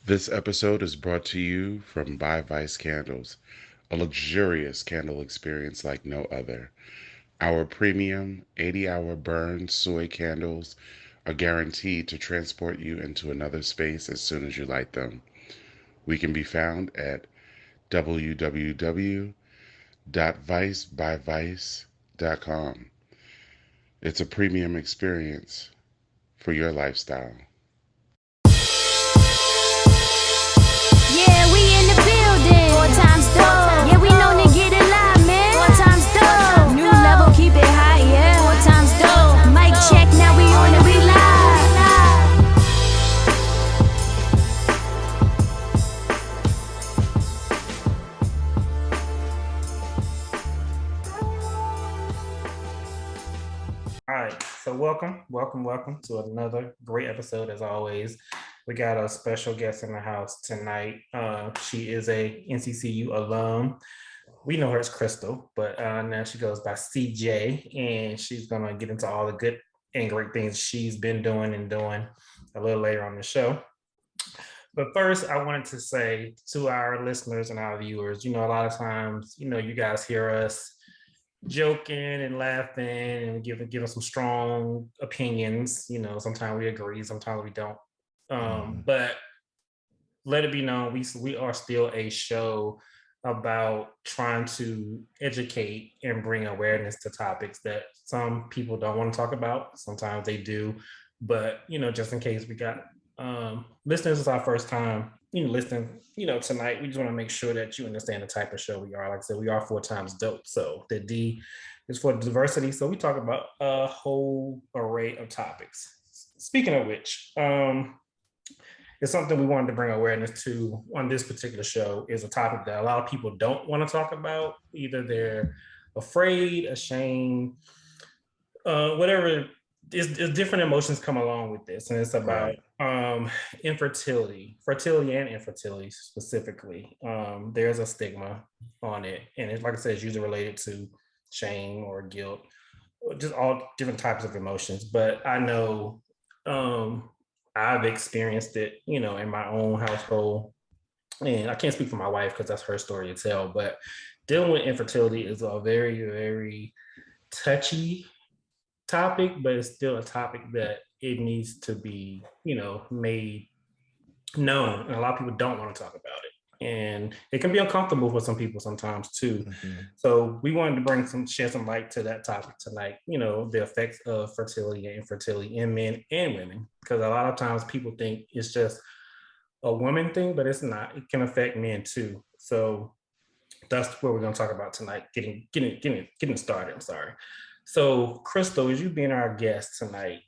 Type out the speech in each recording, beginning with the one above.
This episode is brought to you from By Vice Candles, a luxurious candle experience like no other. Our premium 80-hour burn soy candles are guaranteed to transport you into another space as soon as you light them. We can be found at www.vicebyvice.com. It's a premium experience for your lifestyle. Yeah, we in the building. 4 times dope. Yeah, we known to get it live, man. 4 times dope. New level, keep it high, yeah. 4 times dope. Mic check, now we on it, we live. All right, so welcome to another great episode. As always, we got a special guest in the house tonight. She is a NCCU alum. We know her as Crystal, but now she goes by CJ, and she's gonna get into all the good and great things she's been doing a little later on the show. But first, I wanted to say to our listeners and our viewers, a lot of times, you guys hear us joking and laughing and giving some strong opinions. Sometimes we agree, sometimes we don't. But let it be known, we are still a show about trying to educate and bring awareness to topics that some people don't want to talk about. Sometimes they do, but just in case we got listeners, is our first time listening tonight, we just want to make sure that you understand the type of show we are. Like I said, we are 4 times dope, so the D is for diversity, so we talk about a whole array of topics. Speaking of which, it's something we wanted to bring awareness to on this particular show. Is a topic that a lot of people don't want to talk about. Either they're afraid, ashamed, whatever. It's different emotions come along with this, and it's about infertility, fertility, and infertility specifically. There's a stigma on it, and it's, like I said, it's usually related to shame or guilt, or just all different types of emotions. But I know I've experienced it, in my own household, and I can't speak for my wife because that's her story to tell. But dealing with infertility is a very, very touchy topic, but it's still a topic that it needs to be, made known. And a lot of people don't want to talk about it. And it can be uncomfortable for some people sometimes too. So we wanted to shed some light to that topic tonight, the effects of fertility and infertility in men and women. Because a lot of times people think it's just a woman thing, but it's not. It can affect men too. So that's what we're going to talk about tonight. Getting started. I'm sorry. So, Crystal, as you being our guest tonight,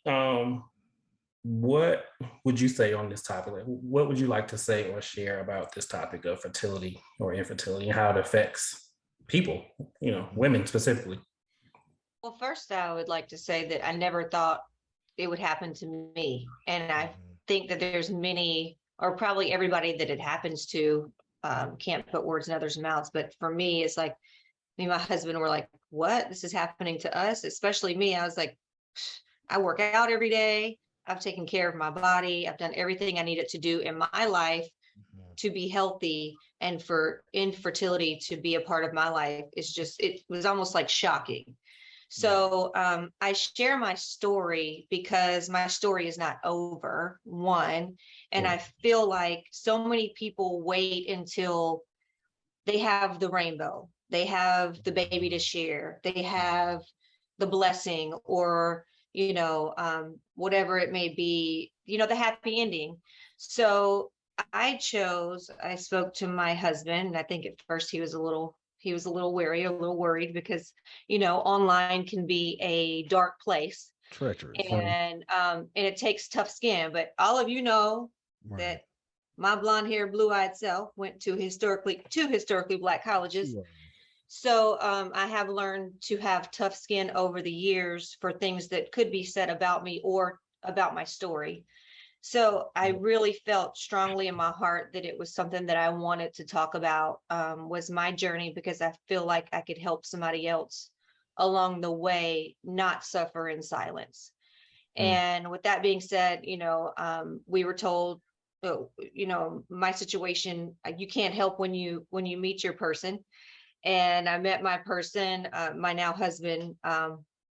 what would you say on this topic? Like, what would you like to say or share about this topic of fertility or infertility and how it affects people, women specifically? Well, first, I would like to say that I never thought it would happen to me. And I think that there's many, or probably everybody that it happens to, can't put words in others' mouths. But for me, it's like me and my husband were like, what? This is happening to us, especially me. I was like, I work out every day. I've taken care of my body. I've done everything I needed to do in my life to be healthy, and for infertility to be a part of my life is just, it was almost like shocking. So I share my story because my story is not over, one. And I feel like so many people wait until they have the rainbow, they have the baby to share, they have the blessing, or, whatever it may be, the happy ending. So I spoke to my husband, and I think at first he was a little wary, a little worried, because online can be a dark place, Treacherous. and it takes tough skin. But all of you know that my blonde hair, blue eyed self went to historically Black colleges. So I have learned to have tough skin over the years for things that could be said about me or about my story. So I really felt strongly in my heart that it was something that I wanted to talk about, was my journey, because I feel like I could help somebody else along the way not suffer in silence. And with that being said, we were told my situation, you can't help when you meet your person. And I met my person, my now husband,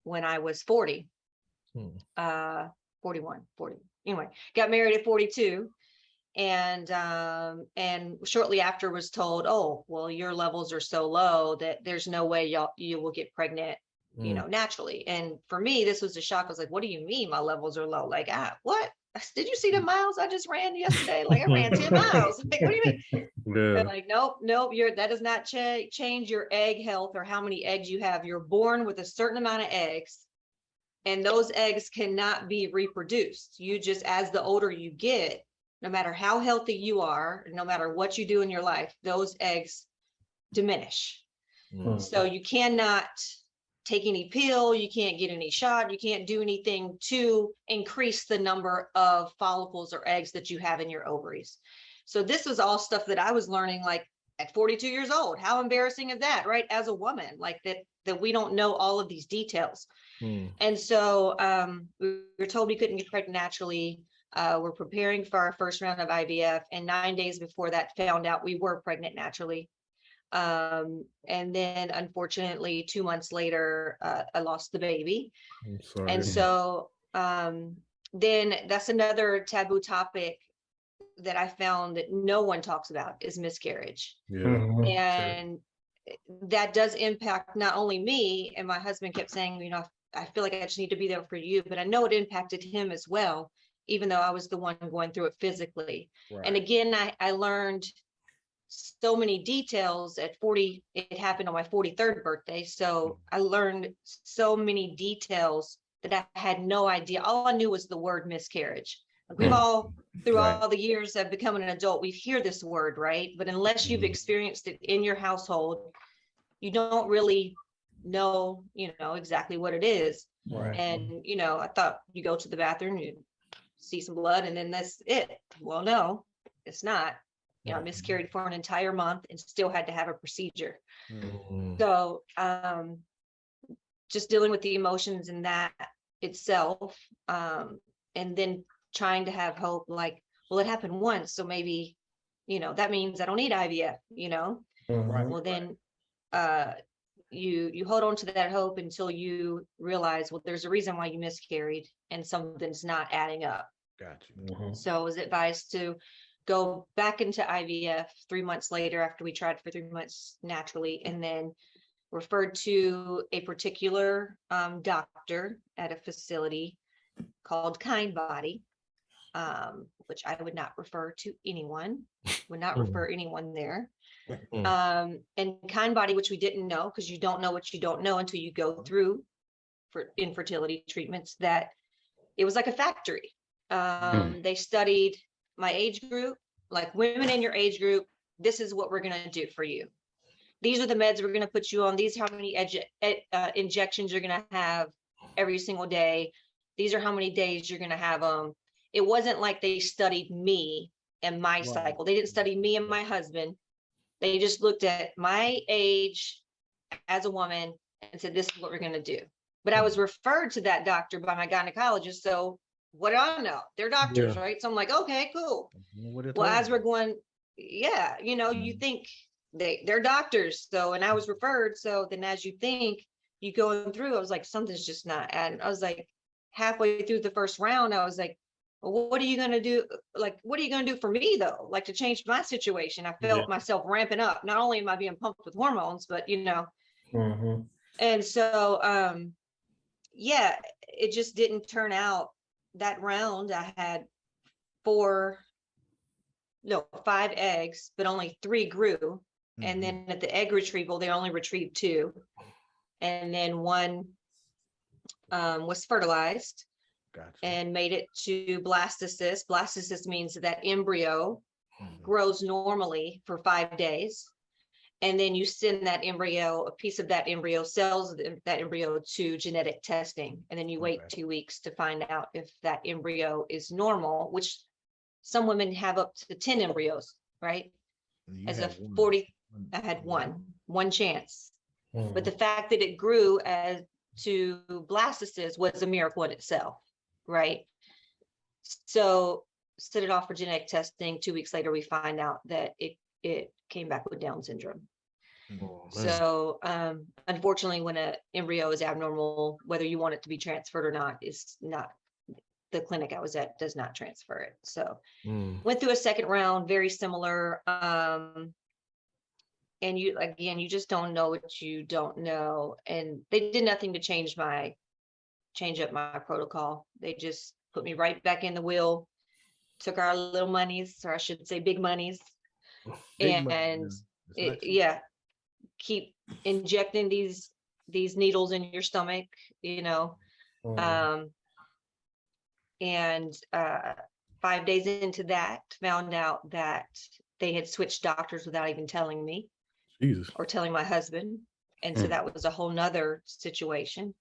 when I was 40, 41, 40. Anyway, got married at 42. And shortly after was told, oh, well, your levels are so low that there's no way you will get pregnant, naturally. And for me, this was a shock. I was like, what do you mean my levels are low? Like, what? Did you see the miles I just ran yesterday? Like, I ran 10 miles. Like, what do you mean? They're like, nope, that does not change your egg health or how many eggs you have. You're born with a certain amount of eggs, and those eggs cannot be reproduced. You just, as the older you get, no matter how healthy you are, no matter what you do in your life, those eggs diminish. So you cannot take any pill, you can't get any shot, you can't do anything to increase the number of follicles or eggs that you have in your ovaries. So this was all stuff that I was learning, like at 42 years old. How embarrassing is that, right? As a woman, like that we don't know all of these details. And so we were told we couldn't get pregnant naturally. We're preparing for our first round of IVF, and 9 days before that, found out we were pregnant naturally. And then unfortunately 2 months later, I lost the baby. I'm sorry. And so then that's another taboo topic that I found that no one talks about is miscarriage. And that does impact not only me, and my husband kept saying, I feel like I just need to be there for you, but I know it impacted him as well, even though I was the one going through it physically. Right. And again, I learned so many details at 40. It happened on my 43rd birthday. So I learned so many details that I had no idea. All I knew was the word miscarriage. Like we've all, through all the years of becoming an adult, we hear this word, right? But unless you've experienced it in your household, you don't really know, exactly what it is. Right. And, I thought you go to the bathroom, you see some blood, and then that's it. Well, no, it's not. I miscarried for an entire month and still had to have a procedure. So just dealing with the emotions in that itself, and then trying to have hope, like, well, it happened once, so maybe, that means I don't need IVF, Well, then you hold on to that hope until you realize, well, there's a reason why you miscarried and something's not adding up. Gotcha. So I was advised to go back into IVF 3 months later after we tried for 3 months naturally, and then referred to a particular doctor at a facility called Kind Body, which I would not refer to anyone, would not refer anyone there. And Kind Body, which we didn't know, because you don't know what you don't know until you go through for infertility treatments, that it was like a factory. They studied my age group, like women in your age group. This is what we're going to do for you. These are the meds we're going to put you on. These are how many injections you're going to have every single day. These are how many days you're going to have them. It wasn't like they studied me and my cycle. They didn't study me and my husband. They just looked at my age as a woman and said, this is what we're going to do. But I was referred to that doctor by my gynecologist. So what do I know? They're doctors, right? So I'm like, okay, cool. Well, as we're going, you think they're doctors. So, and I was referred. So then as you think, you going through, I was like, something's just not adding. I was like, halfway through the first round, I was like, well, what are you going to do? Like, what are you going to do for me though? Like to change my situation. I felt myself ramping up. Not only am I being pumped with hormones, but and so, it just didn't turn out that round. I had 5 eggs, but only 3 grew. And then at the egg retrieval, they only retrieved 2. And then 1 was fertilized. Gotcha. And made it to blastocyst. Blastocyst means that embryo grows normally for 5 days. And then you send that embryo, a piece of that embryo, cells that embryo to genetic testing. And then you wait 2 weeks to find out if that embryo is normal, which some women have up to 10 embryos, right? As a 40, I had one chance. But the fact that it grew as to blastocyst was a miracle in itself, right? So sent it off for genetic testing. 2 weeks later, we find out that it came back with Down syndrome. Oh, man. So unfortunately, when an embryo is abnormal, whether you want it to be transferred or not, is not, the clinic I was at does not transfer it. So went through a second round, very similar. And you just don't know what you don't know. And they did nothing to change up my protocol. They just put me right back in the wheel, took our little monies, or I should say big monies. Big money, And man. It's not cheap. yeah, keep injecting these needles in your stomach, and 5 days into that, found out that they had switched doctors without even telling me Jesus. or telling my husband. And so that was a whole nother situation.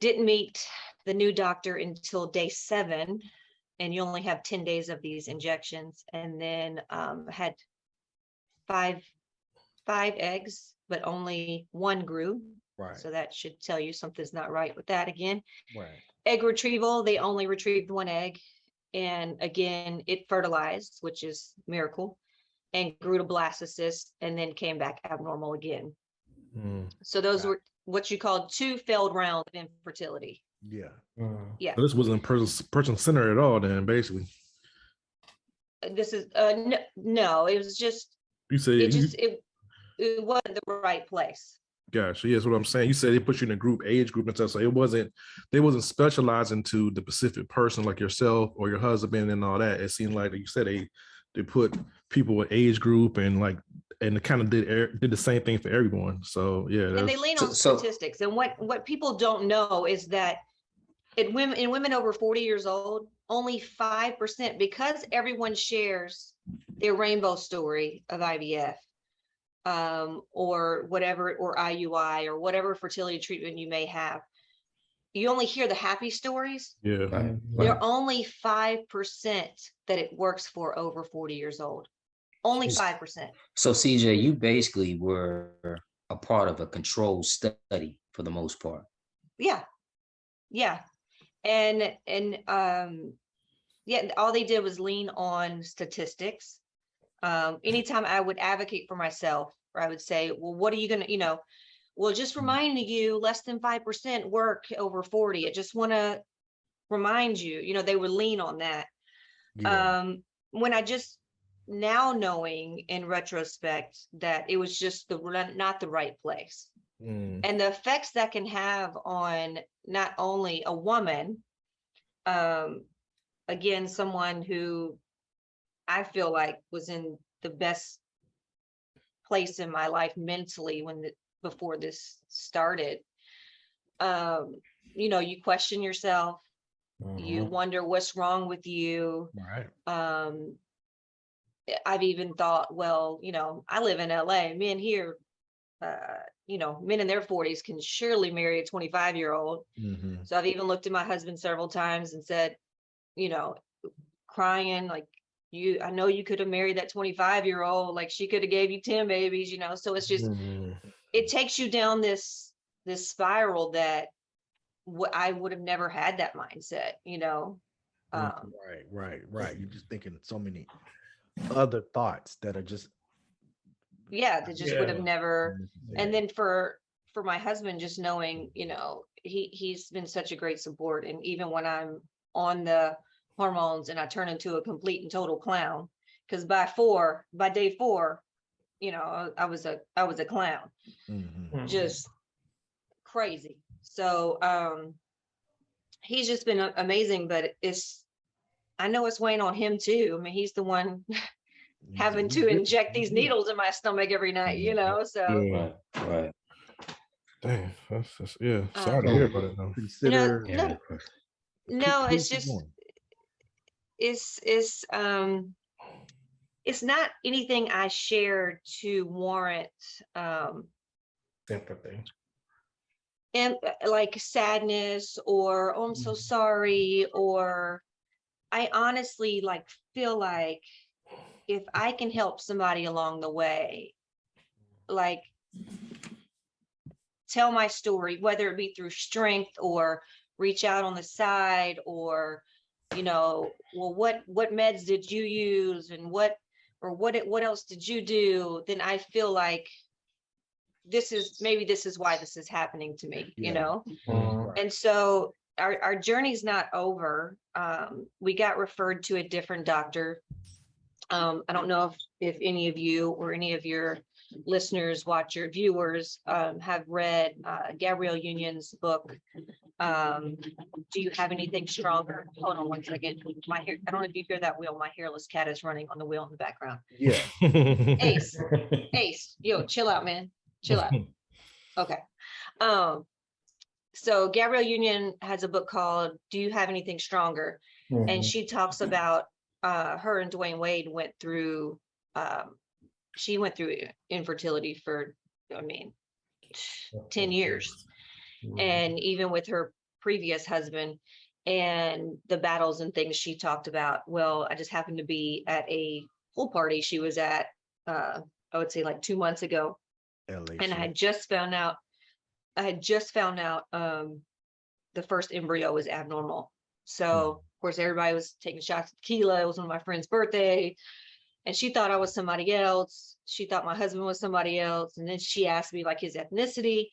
Didn't meet the new doctor until day 7, and you only have 10 days of these injections. And then had five eggs, but only 1 grew. Right. So that should tell you something's not right with that again. Right. Egg retrieval, they only retrieved 1 egg. And again, it fertilized, which is miracle, and grew to blastocyst, and then came back abnormal again. So those were what you called 2 failed rounds of infertility. Yeah. Yeah. So this wasn't person centered at all then, basically. This is no, it was just, You said it wasn't the right place. Gotcha. Yes, what I'm saying. You said they put you in a age group and stuff. So they wasn't specializing to the specific person like yourself or your husband and all that. It seemed like you said they put people with age group and it kind of did the same thing for everyone. So yeah. And they lean on statistics. And what people don't know is that in women over 40 years old, only 5%, because everyone shares their rainbow story of IVF. Or whatever, or IUI, or whatever fertility treatment you may have. You only hear the happy stories. Yeah. Right. They're only 5% that it works for over 40 years old. Only 5%. So CJ, you basically were a part of a controlled study for the most part. Yeah. And all they did was lean on statistics. Anytime I would advocate for myself, or I would say, well, what are you going to, well, just reminding you, less than 5% work over 40. I just want to remind you, they would lean on that. Yeah. When I just now knowing in retrospect that it was just not the right place. And the effects that can have on not only a woman, again, someone who I feel like was in the best place in my life mentally before this started. You question yourself, you wonder what's wrong with you. Right. I've even thought, well, I live in LA, men here, men in their 40s can surely marry a 25-year-old. So I've even looked at my husband several times and said, crying, like, I know you could have married that 25-year-old, like she could have gave you 10 babies, so it's just, it takes you down this spiral that I would have never had that mindset, Right. You're just thinking so many other thoughts that are just. Yeah, that just would have never. And then for my husband, just knowing, he's been such a great support. And even when I'm on the hormones and I turn into a complete and total clown, because by day 4, I was a clown, just crazy. So he's just been amazing, but I know it's weighing on him too. I mean, he's the one having to inject these needles in my stomach every night, so. Right. Damn, that's yeah. Sorry to hear about it though. Consider. No, it's just, it's not anything I share to warrant sympathy and like sadness or, oh, I'm so sorry, or I honestly feel like if I can help somebody along the way, like tell my story, whether it be through strength or reach out on the side or well, what meds did you use, and what else did you do? Then I feel like this is why this is happening to me, And so our journey's not over. We got referred to a different doctor. I don't know if any of you or any of your listeners, viewers, have read Gabrielle Union's book. Do you have anything stronger? Hold on one second. My hair, I don't know if you hear that wheel. My hairless cat is running on the wheel in the background. Yeah. Ace, yo, chill out, man. Chill out. Okay. So Gabrielle Union has a book called Do You Have Anything Stronger? And she talks about her and Dwayne Wade went through infertility for 10 years. And even with her previous husband and the battles and things she talked about. Well, I just happened to be at a pool party she was at, I would say like 2 months ago. LA And I shit. had just found out the first embryo was abnormal. So of course everybody was taking shots of tequila. It was on my friend's birthday. And she thought I was somebody else. She thought my husband was somebody else. And then she asked me like his ethnicity.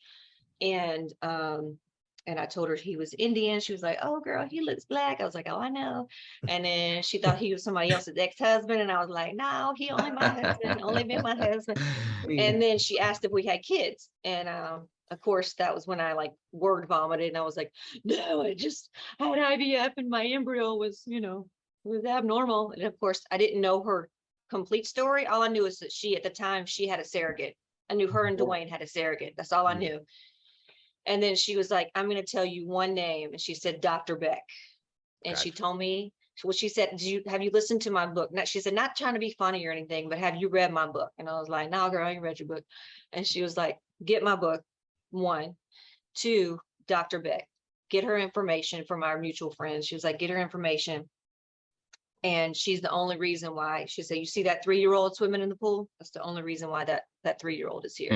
And I told her he was Indian. She was like, "Oh girl, he looks black." I was like, "Oh, I know." And then she thought he was somebody else's ex-husband. And I was like, "No, he only my husband, only been my husband." And then she asked if we had kids. And of course, that was when I like word vomited. And I was like, "No, I just had IVF and my embryo was, was abnormal." And of course, I didn't know her complete story. All I knew is that at the time, she had a surrogate. I knew her and Dwayne had a surrogate. That's all I knew. And then she was like, "I'm going to tell you one name." And she said, Dr. Beck. And she told me, well, she said, have you listened to my book? She said, not trying to be funny or anything, but have you read my book? And I was like, "No, girl, I ain't read your book." And she was like, "Get my book. 1, 2, Dr. Beck, get her information from our mutual friends." She was like, "Get her information. And she's the only reason why." She said, "You see that 3-year-old swimming in the pool? That's the only reason why that 3-year-old is here."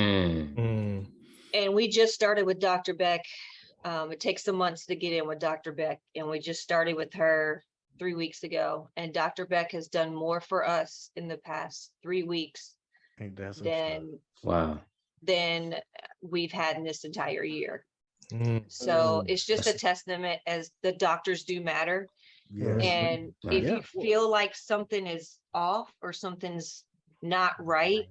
And we just started with Dr. Beck. It takes some months to get in with Dr. Beck. And we just started with her 3 weeks ago. And Dr. Beck has done more for us in the past 3 weeks Ain't that some stuff? than we've had in this entire year. So it's just a testament, as the doctors do matter. Yes. And if you feel like something is off or something's not right,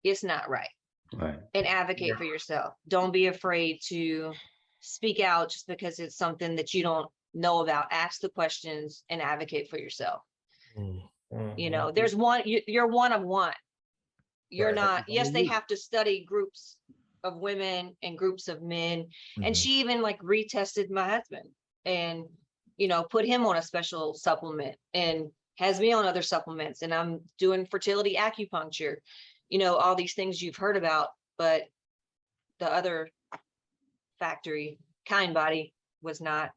it's not right. Right. And advocate for yourself. Don't be afraid to speak out just because it's something that you don't know about. Ask the questions and advocate for yourself. There's you're one of one. You're not, yes, they have to study groups of women and groups of men. And she even like retested my husband and, put him on a special supplement and has me on other supplements. And I'm doing fertility acupuncture, all these things you've heard about, but the other factory Kind Body was not,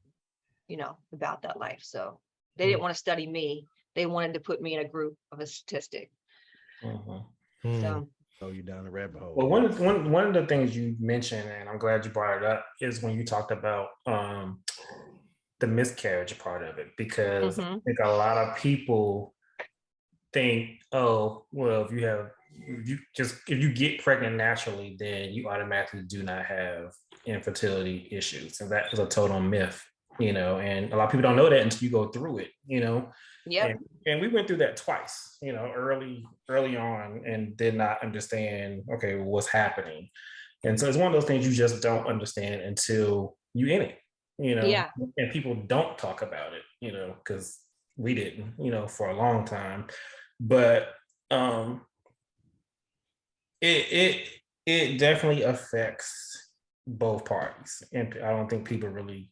about that life. So they didn't want to study me. They wanted to put me in a group of a statistic. So Throw you down the rabbit hole. Well, one of the things you mentioned, and I'm glad you brought it up, is when you talked about the miscarriage part of it, because I think a lot of people think, oh, well, if you get pregnant naturally, then you automatically do not have infertility issues, and that is a total myth, and a lot of people don't know that until you go through it, Yep. And we went through that twice, early on, and did not understand, okay, what's happening. And so it's one of those things you just don't understand until you in it, Yeah. and people don't talk about it, because we didn't, for a long time. But it definitely affects both parties. And I don't think people really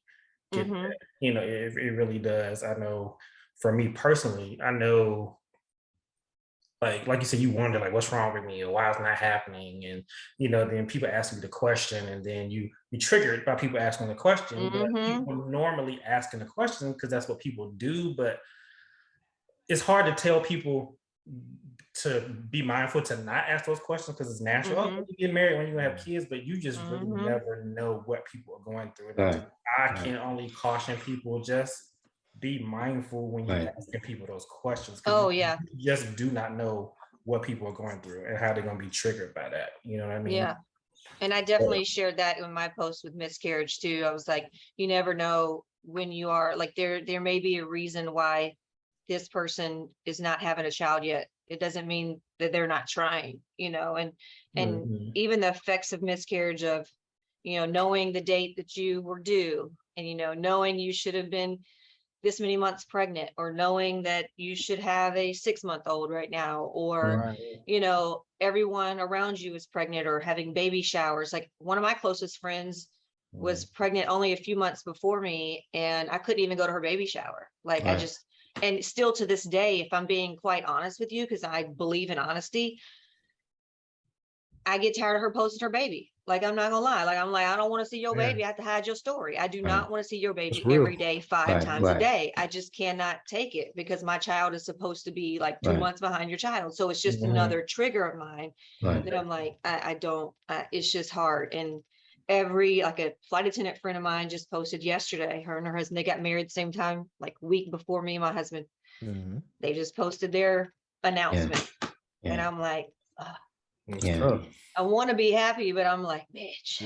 get that. It really does. I know for me personally, I know, like you said, you wonder like, what's wrong with me, or why it's not happening, and then people ask you the question, and then you triggered by people asking the question. But people normally asking the question because that's what people do. But it's hard to tell people to be mindful to not ask those questions because it's natural. Oh, you get married when you have kids, but you just really never know what people are going through. I can only caution people, just be mindful when you're asking people those questions. Oh, you, yeah. you just do not know what people are going through and how they're going to be triggered by that. You know what I mean? Yeah. And I definitely shared that in my post with miscarriage too. I was like, you never know when you are like, there may be a reason why this person is not having a child yet. It doesn't mean that they're not trying, and even the effects of miscarriage of, knowing the date that you were due and, knowing you should have been this many months pregnant, or knowing that you should have a 6-month-old right now, or everyone around you is pregnant or having baby showers. Like one of my closest friends was pregnant only a few months before me, and I couldn't even go to her baby shower. Like and still to this day, if I'm being quite honest with you, because I believe in honesty, I get tired of her posting her baby. Like, I'm not gonna lie. Like, I'm like, I don't want to see your baby. I have to hide your story. I do not want to see your baby every day, 5 times a day. I just cannot take it, because my child is supposed to be like 2 months behind your child. So it's just another trigger of mine that I'm like, I don't, it's just hard. And like a flight attendant friend of mine just posted yesterday, her and her husband, they got married at the same time, like week before me and my husband. They just posted their announcement. And I'm like, I want to be happy, but I'm like, bitch.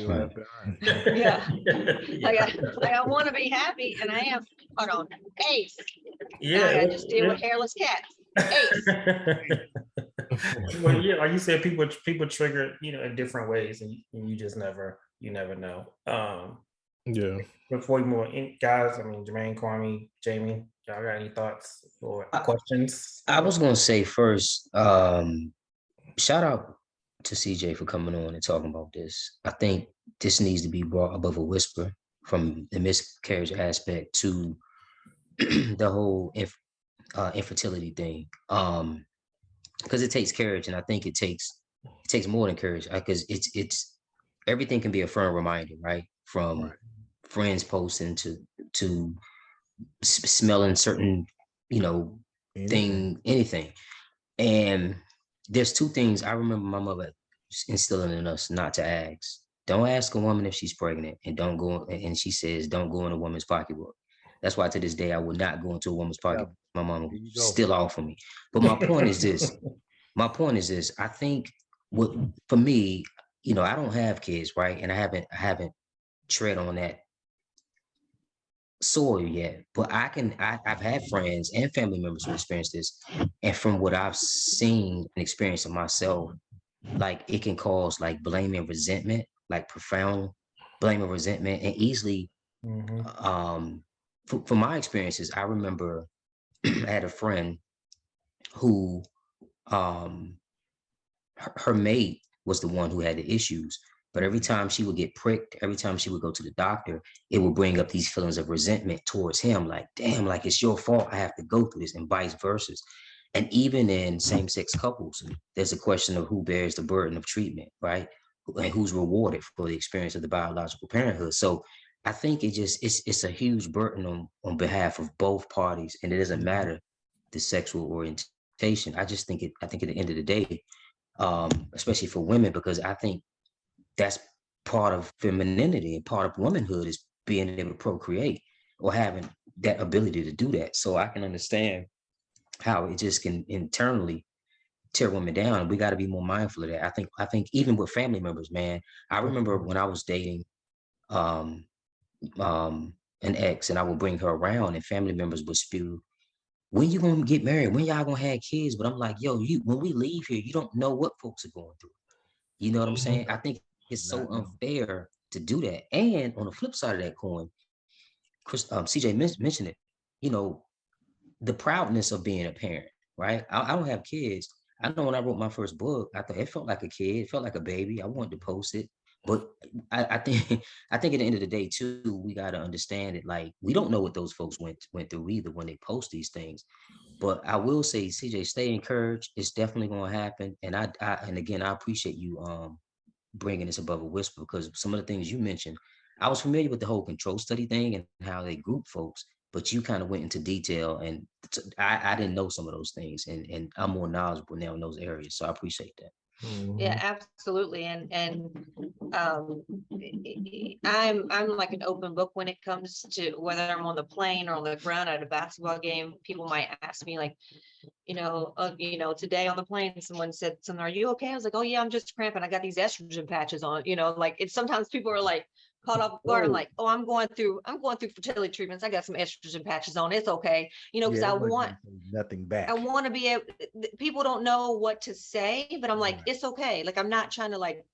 Like I want to be happy, and I am. Hold on, Ace. Yeah, I just deal with hairless cats. Ace. Well, like you said, people trigger, in different ways, and you just never know. Before we move in, guys, I mean, Jermaine, Kwame, Jamie, y'all got any thoughts or questions? I was gonna say first, shout out to CJ for coming on and talking about this. I think this needs to be brought above a whisper, from the miscarriage aspect to the whole infertility thing, because it takes courage, and I think it takes more than courage, because it's everything can be a firm reminder, right? From friends posting to smelling certain anything. And there's 2 things I remember my mother instilling in us: not to ask. Don't ask a woman if she's pregnant, and don't go. And she says, don't go in a woman's pocketbook. That's why to this day I would not go into a woman's pocket. My mom will still offer me. But my point is this. I think for me, I don't have kids, right? And I haven't tread on that soil yet, but I've had friends and family members who experienced this, and from what I've seen and experienced in myself, like it can cause like blame and resentment, like profound blame and resentment, and easily from my experiences, I remember I had a friend who her mate was the one who had the issues. But every time she would get pricked, every time she would go to the doctor, it would bring up these feelings of resentment towards him. Like, damn, like it's your fault I have to go through this, and vice versa. And even in same-sex couples, there's a question of who bears the burden of treatment, right? And who's rewarded for the experience of the biological parenthood. So I think it's a huge burden on behalf of both parties. And it doesn't matter the sexual orientation. I think at the end of the day, especially for women, because I think that's part of femininity, and part of womanhood is being able to procreate, or having that ability to do that. So I can understand how it just can internally tear women down. We got to be more mindful of that. I think even with family members, man, I remember when I was dating an ex, and I would bring her around, and family members would spew, when you gonna get married? When y'all gonna have kids? But I'm like, yo, when we leave here, you don't know what folks are going through. You know what I'm saying? I think it's so unfair to do that. And on the flip side of that coin, CJ mentioned it, the proudness of being a parent, right? I don't have kids. I know when I wrote my first book, I thought it felt like a kid, it felt like a baby. I wanted to post it. But I think at the end of the day, too, we got to understand it. Like, we don't know what those folks went through either when they post these things. But I will say, CJ, stay encouraged. It's definitely going to happen. And and again, I appreciate you bringing this above a whisper, because some of the things you mentioned, I was familiar with the whole control study thing and how they group folks, but you kind of went into detail, and I didn't know some of those things, and I'm more knowledgeable now in those areas. So I appreciate that. Yeah, absolutely. And I'm like an open book when it comes to whether I'm on the plane or on the ground at a basketball game. People might ask me like, today on the plane, someone said something, "Are you okay?" I was like, "Oh yeah, I'm just cramping. I got these estrogen patches on." Like it's sometimes people are like caught off guard. I'm like, "Oh, I'm going through fertility treatments. I got some estrogen patches on. It's okay." Because Yeah, nothing back. I want to be able, people don't know what to say, but I'm like, it's okay. Like, I'm not trying to like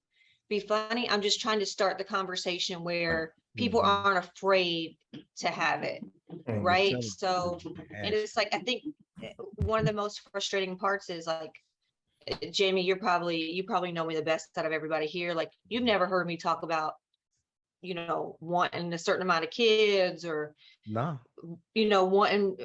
be funny. I'm just trying to start the conversation where people aren't afraid to have it. Right. So, and it's like, I think one of the most frustrating parts is like, Jamie, you probably know me the best out of everybody here. Like, you've never heard me talk about, wanting a certain amount of kids or, wanting,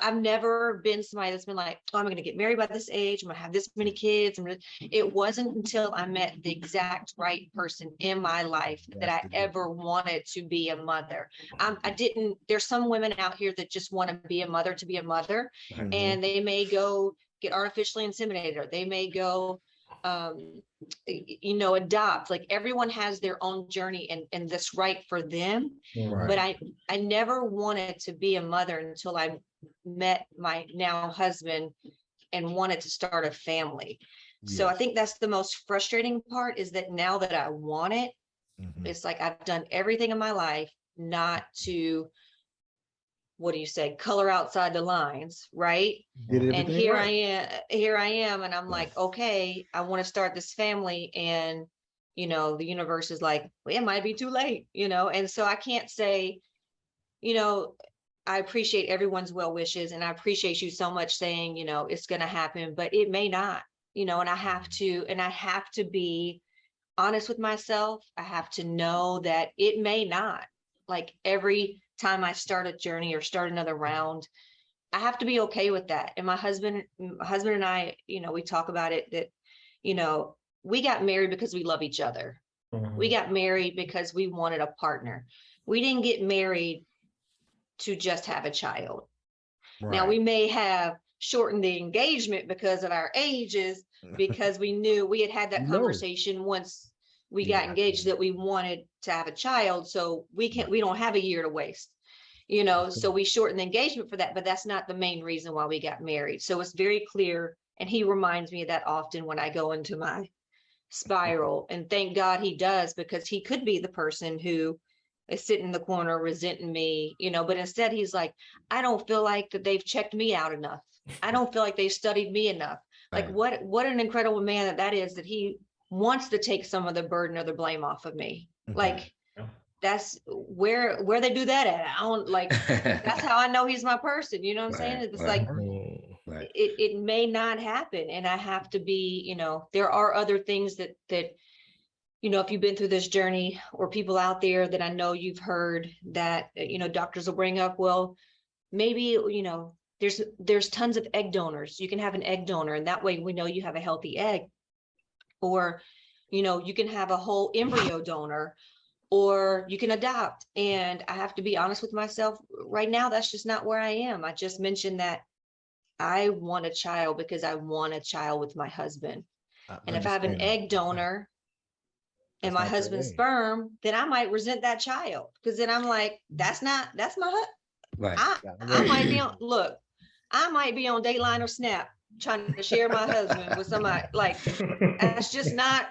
I've never been somebody that's been like, "Oh, I'm going to get married by this age. I'm going to have this many kids." It wasn't until I met the exact right person in my life that I ever wanted to be a mother. I didn't, there's some women out here that just want to be a mother to be a mother, and they may go get artificially inseminated, or they may go, adopt. Like, everyone has their own journey and that's right for them. But I never wanted to be a mother until I met my now husband and wanted to start a family. So I think that's the most frustrating part, is that now that I want it, it's like I've done everything in my life not to, what do you say, color outside the lines, right? And here I am, and I'm like, okay, I want to start this family, and the universe is like, well, it might be too late, and so I can't say, I appreciate everyone's well wishes, and I appreciate you so much saying, it's going to happen, but it may not, and I have to be honest with myself. I have to know that it may not. Like, every time I start a journey or start another round, I have to be okay with that. And my husband and I, we talk about it, that, we got married because we love each other. We got married because we wanted a partner. We didn't get married to just have a child. Now, we may have shortened the engagement because of our ages, because we knew we had that conversation once we got engaged, that we wanted to have a child. So we don't have a year to waste, so we shortened the engagement for that, but that's not the main reason why we got married. So it's very clear. And he reminds me of that often when I go into my spiral, and thank God he does, because he could be the person who is sitting in the corner resenting me, but instead he's like, I don't feel like that they've checked me out enough. I don't feel like they've studied me enough. Like, what an incredible man that is, that he wants to take some of the burden or the blame off of me. Like, that's where they do that at. I don't like, that's how I know he's my person. You know what I'm saying? It's like, it may not happen. And I have to be, there are other things that, if you've been through this journey, or people out there that I know you've heard that, doctors will bring up, well, maybe, there's tons of egg donors. You can have an egg donor, and that way we know you have a healthy egg. Or, you can have a whole embryo donor, or you can adopt. And I have to be honest with myself right now, that's just not where I am. I just mentioned that I want a child because I want a child with my husband. And if I have an egg donor and my husband's sperm, then I might resent that child, because then I'm like, that's my husband. I might be on, look, I might be on Dateline or Snap trying to share my husband with somebody. Like, that's just not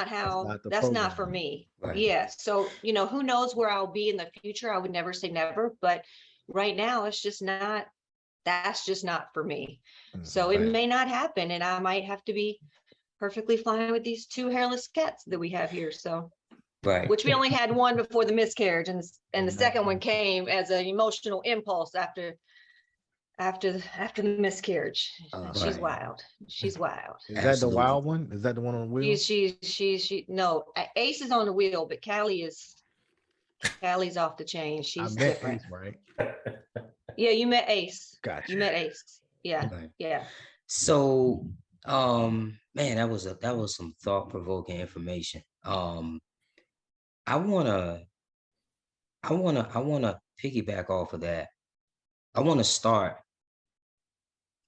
how, that's not for me. Yeah. So, who knows where I'll be in the future. I would never say never, but right now it's just not, that's just not for me. So it may not happen, and I might have to be perfectly fine with these two hairless cats that we have here. So, which we only had one before the miscarriage, and the second one came as an emotional impulse after the miscarriage. She's wild. She's wild. Is that the wild one? Is that the one on the wheel? She no, Ace is on the wheel, but Callie's off the chain. She's different. Ace, right? Yeah, you met Ace. Gotcha. You met Ace. Yeah. Yeah. So, man, that was some thought-provoking information. I wanna piggyback off of that. I want to start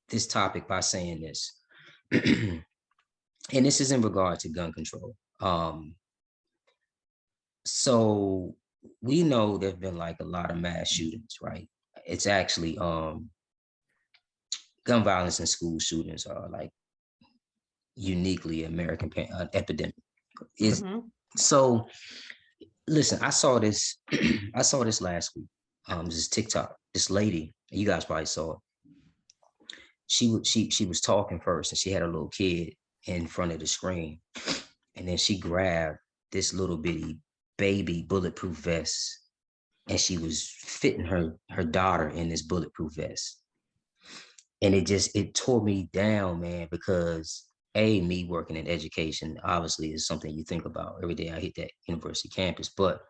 this topic by saying this. and this is in regard to gun control. So we know there've been like a lot of mass shootings, right? It's actually gun violence and school shootings are like uniquely American epidemic. Is so. Listen, I saw this. I saw this last week. This is TikTok. This lady, you guys probably saw it. She was talking first, and she had a little kid in front of the screen, and then she grabbed this little bitty baby bulletproof vest, and she was fitting her daughter in this bulletproof vest, and it tore me down, man, because me working in education obviously is something you think about every day I hit that university campus, but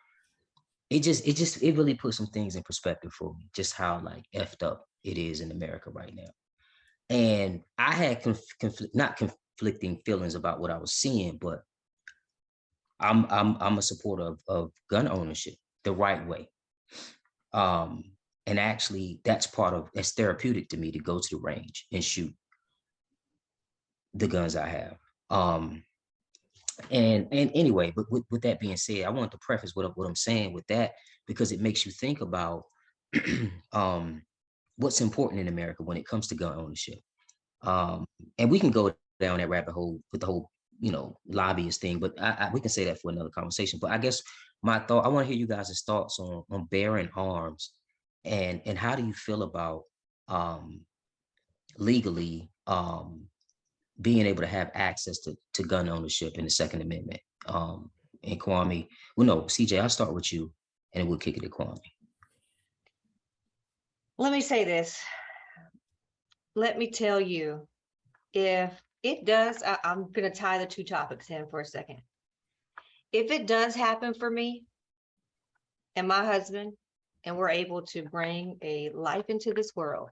it really put some things in perspective for me, just how like effed up it is in America right now. And I had not conflicting feelings about what I was seeing, but I'm a supporter of gun ownership the right way. And actually that's it's therapeutic to me to go to the range and shoot the guns I have. And anyway, but with that being said, I want to preface what I'm saying with that, because it makes you think about what's important in America when it comes to gun ownership. And we can go down that rabbit hole with the whole, lobbyist thing, but we can say that for another conversation. But I guess I want to hear you guys' thoughts on bearing arms, and how do you feel about legally being able to have access to gun ownership in the Second Amendment. And Kwame, CJ, I'll start with you, and we'll kick it to Kwame. Let me say this. Let me tell you, if it does, I'm going to tie the two topics in for a second. If it does happen for me and my husband, and we're able to bring a life into this world,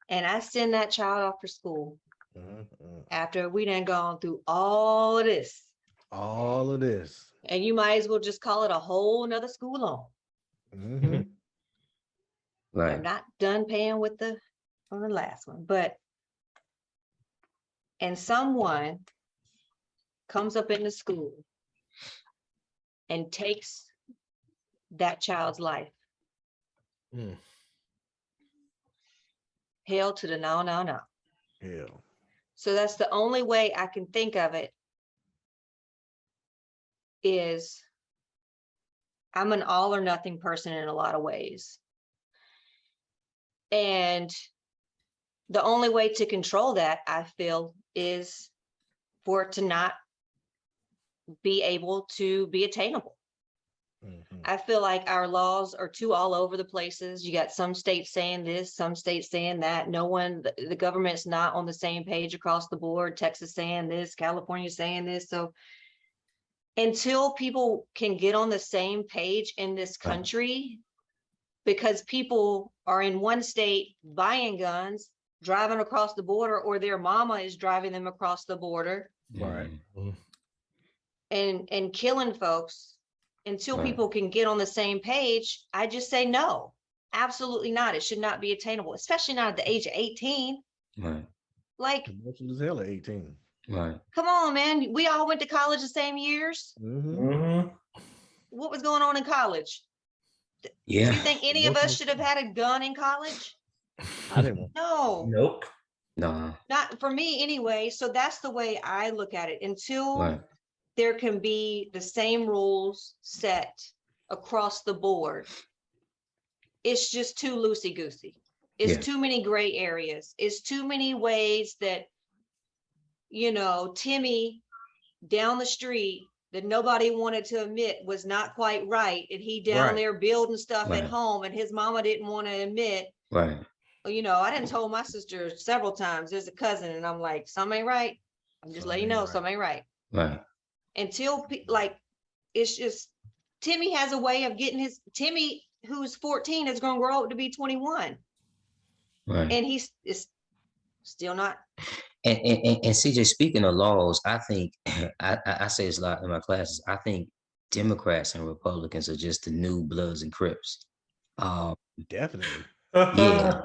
and I send that child off for school, after we done gone through all of this. And you might as well just call it a whole nother school loan. Right. I'm not done paying on the last one, and someone comes up in the school and takes that child's life. Hell to the no. Hell. So that's the only way I can think of it, is I'm an all or nothing person in a lot of ways. And the only way to control that, I feel, is for it to not be able to be attainable. I feel like our laws are too all over the places. You got some states saying this, some states saying that. The government's not on the same page across the board. Texas saying this, California saying this. So until people can get on the same page in this country, because people are in one state buying guns, driving across the border, or their mama is driving them across the border, Right. and killing folks. Until people can get on the same page, I just say no, absolutely not. It should not be attainable, especially not at the age of 18. Right. Like, Commercial as hell at 18. Right. Come on, man. We all went to college the same years. What was going on in college? Yeah. Do you think any of us should have had a gun in college? I didn't want. No. Nope. No. Not for me anyway. So that's the way I look at it. Until there can be the same rules set across the board, it's just too loosey-goosey. It's too many gray areas. It's too many ways that, Timmy down the street that nobody wanted to admit was not quite right. And he down there building stuff at home, and his mama didn't want to admit. Right. I done told my sister several times, there's a cousin, and I'm like, something ain't right. I'm just letting you know, something ain't right. Right. Until it's just, Timmy has a way of getting Timmy, who's 14, is going to grow up to be 21. Right. And he's still not. And CJ, speaking of laws, I think I say this a lot in my classes. I think Democrats and Republicans are just the new Bloods and Crips. Definitely. Yeah.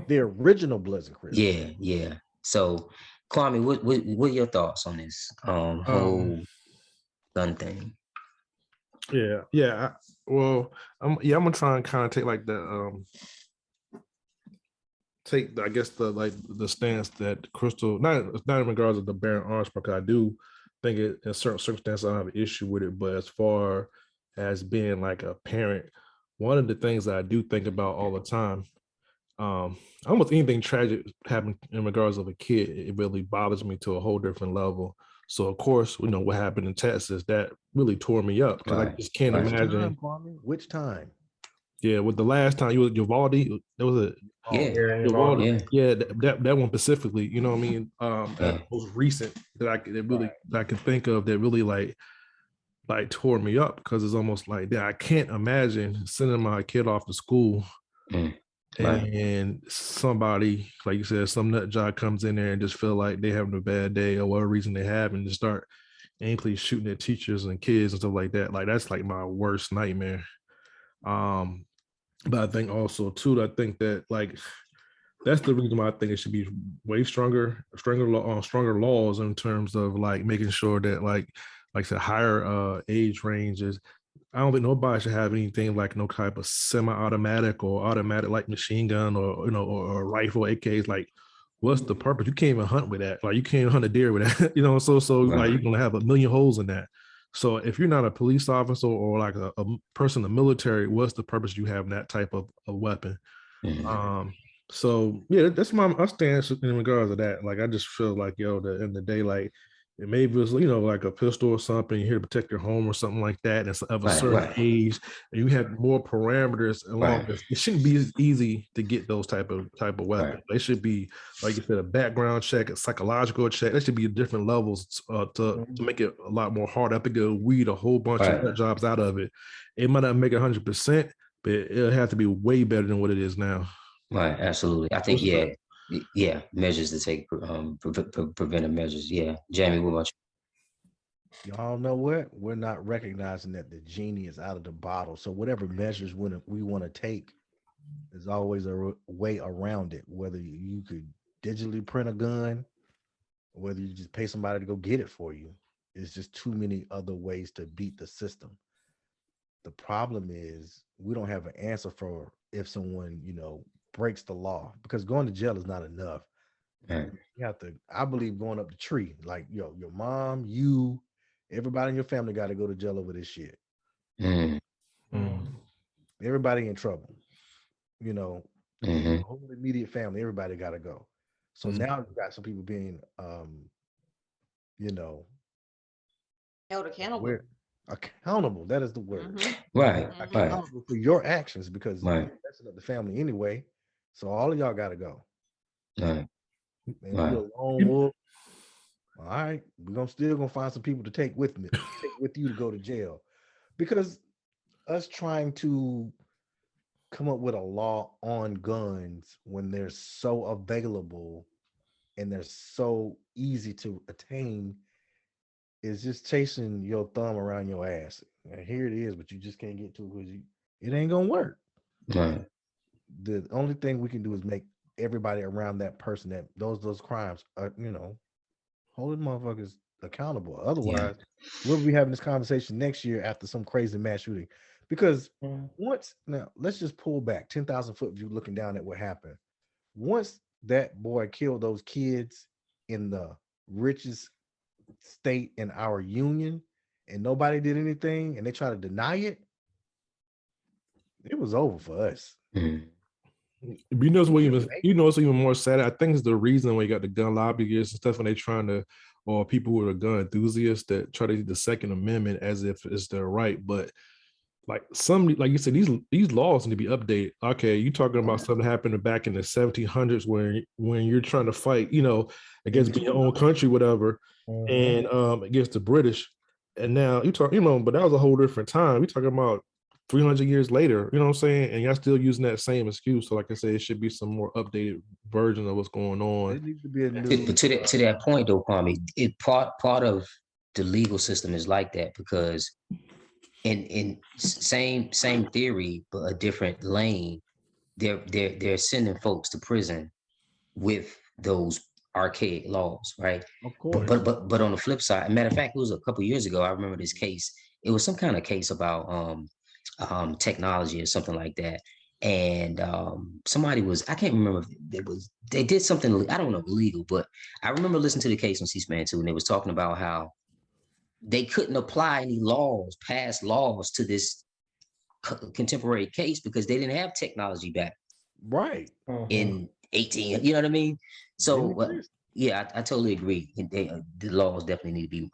The original Bloods and Crips. Yeah. So Kwame, what are your thoughts on this whole gun thing? Yeah. I'm gonna try and kind of take like the I guess the stance that Crystal, not in regards to the bearing arms, because I do think it in certain circumstances I don't have an issue with it, but as far as being like a parent, one of the things that I do think about all the time, almost anything tragic happened in regards of a kid, it really bothers me to a whole different level. So of course, what happened in Texas, that really tore me up because I just can't imagine. Which time? Yeah, with the last time you was Uvalde, there was a Uvalde, that one specifically, you know what I mean? That most recent that I can think of that really like tore me up because it's almost like that. I can't imagine sending my kid off to school and somebody, like you said, some nut job comes in there and just feel like they having a bad day or whatever reason they have and just start aimlessly shooting at teachers and kids and stuff like that. Like that's like my worst nightmare. But I think also too, I think that like that's the reason why I think it should be way stronger laws in terms of like making sure that like I said, higher age ranges. I don't think nobody should have anything like no type of semi-automatic or automatic like machine gun or or rifle AKs. Like, what's the purpose? You can't even hunt with that. Like, you can't hunt a deer with that. Like you're gonna have a million holes in that. So if you're not a police officer or like a person in the military, what's the purpose you have that type of a weapon? So yeah, that's my stance in regards to that. Like I just feel like at the end of the day, like maybe it's like a pistol or something, you're here to protect your home or something like that. And it's of a certain age, and you have more parameters along this. It shouldn't be as easy to get those type of weapons. They should be, like you said, a background check, a psychological check. There should be different levels to make it a lot more hard. I think it'll weed a whole bunch of jobs out of it. It might not make 100%, but it'll have to be way better than what it is now. Right, absolutely. I think measures to take, preventive measures. Yeah, Jamie, what about you? Y'all know what? We're not recognizing that the genie is out of the bottle. So whatever measures we want to take, there's always a way around it. Whether you could digitally print a gun, or whether you just pay somebody to go get it for you, it's just too many other ways to beat the system. The problem is we don't have an answer for if someone breaks the law, because going to jail is not enough. You have to, I believe, going up the tree, like your mom, you, everybody in your family got to go to jail over this shit. Everybody in trouble, the whole immediate family, everybody got to go. So now you got some people being held accountable. Accountable, that is the word. Accountable for your actions, because you're messing up the family anyway. So all of y'all got to go. And you're a lone wolf. All right, we're still gonna find some people to take with you to go to jail, because us trying to come up with a law on guns when they're so available and they're so easy to attain is just chasing your thumb around your ass. And here it is, but you just can't get to it because it ain't gonna work. The only thing we can do is make everybody around that person that those crimes are, holding motherfuckers accountable. Otherwise, we'll be having this conversation next year after some crazy mass shooting. Because now let's just pull back 10,000 foot view, looking down at what happened. Once that boy killed those kids in the richest state in our union, and nobody did anything, and they try to deny it, it was over for us. What's even more sad? I think it's the reason we got the gun lobbyists and stuff when they trying to, or people who are gun enthusiasts that try to use the Second Amendment as if it's their right. But like you said, these laws need to be updated. Okay, you talking about something happened back in the 1700s when you're trying to fight, against your own country, whatever, and against the British. And now you talk, but that was a whole different time. We talking about 300 years later, you know what I'm saying? And y'all still using that same excuse. So like I said, it should be some more updated version of what's going on. It needs to be a new. But to that point though, Kwame, part of the legal system is like that, because in same theory, but a different lane, they're sending folks to prison with those archaic laws, right? Of course. But on the flip side, matter of fact, it was a couple years ago. I remember this case. It was some kind of case about technology or something like that. And somebody was, I can't remember if they did something, I don't know, illegal, but I remember listening to the case on C-SPAN too, and they was talking about how they couldn't apply any laws, past laws to this contemporary case because they didn't have technology back in 18, you know what I mean? So yeah, I totally agree. The laws definitely need to be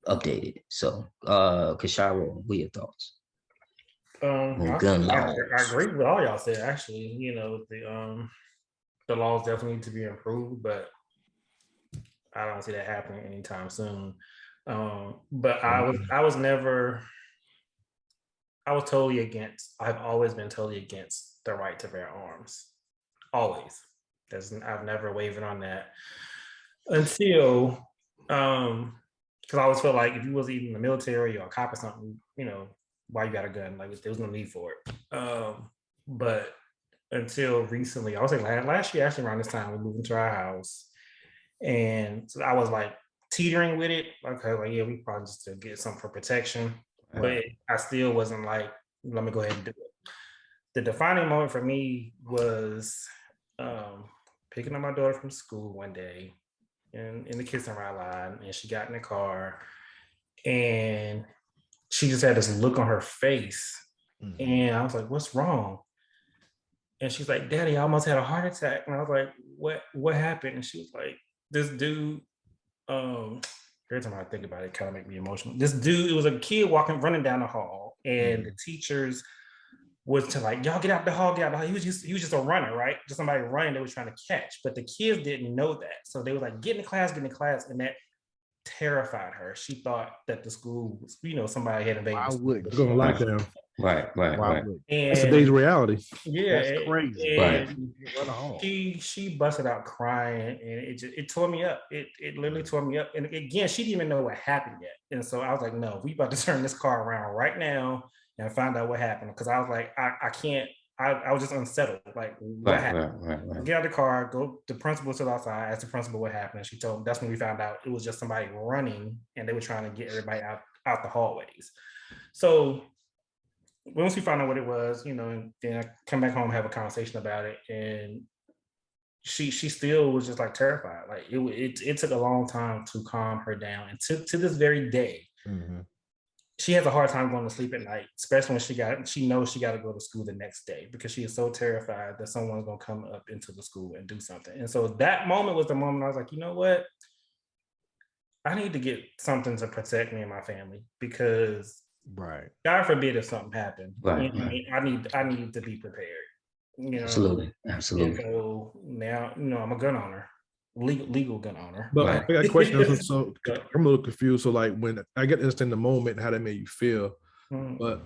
updated. So Kashara, what are your thoughts? Gun laws. I agree with all y'all said. Actually, the laws definitely need to be improved, but I don't see that happening anytime soon. But I was totally against. I've always been totally against the right to bear arms. Always. I've never wavered on that until because I always felt like if you was even in the military or a cop or something, why you got a gun? Like there was no need for it. But until recently, I was like last year, actually around this time, we moved into our house, and so I was like teetering with it. Okay, like yeah, we probably just to get something for protection, but I still wasn't like, let me go ahead and do it. The defining moment for me was picking up my daughter from school one day in the kissing ride line, and she got in the car, and she just had this look on her face, and I was like, "What's wrong?" And she's like, "Daddy, I almost had a heart attack." And I was like, "What happened?" And she was like, "This dude." Every time I think about it, it kind of make me emotional. This dude, it was a kid running down the hall, and the teachers was to like, y'all get out the hall, get out the hall. He was just a runner, right? Just somebody running they were trying to catch. But the kids didn't know that. So they were like, get in class. And that terrified her. She thought that the school was, somebody had invaded. I would go on lockdown. Right. And that's today's reality. Yeah, that's crazy. And she busted out crying, and it tore me up. It literally tore me up. And again, she didn't even know what happened yet. And so I was like, no, we about to turn this car around right now and find out what happened. Because I was like, I can't. I was just unsettled. Like, what happened? Right. Get out of the car, go. The principal stood outside, asked the principal what happened. And she told him that's when we found out it was just somebody running, and they were trying to get everybody out the hallways. So once we found out what it was, and then I come back home, have a conversation about it, and she still was just like terrified. Like it took a long time to calm her down, and to this very day, she has a hard time going to sleep at night, especially when she knows she got to go to school the next day because she is so terrified that someone's gonna come up into the school and do something. And so that moment was the moment I was like, you know what? I need to get something to protect me and my family because God forbid if something happened. I need to be prepared. Absolutely. And so now, I'm a gun owner, legal gun owner. But I got a question. So I'm a little confused. So like when I get to understand the moment, how that made you feel, but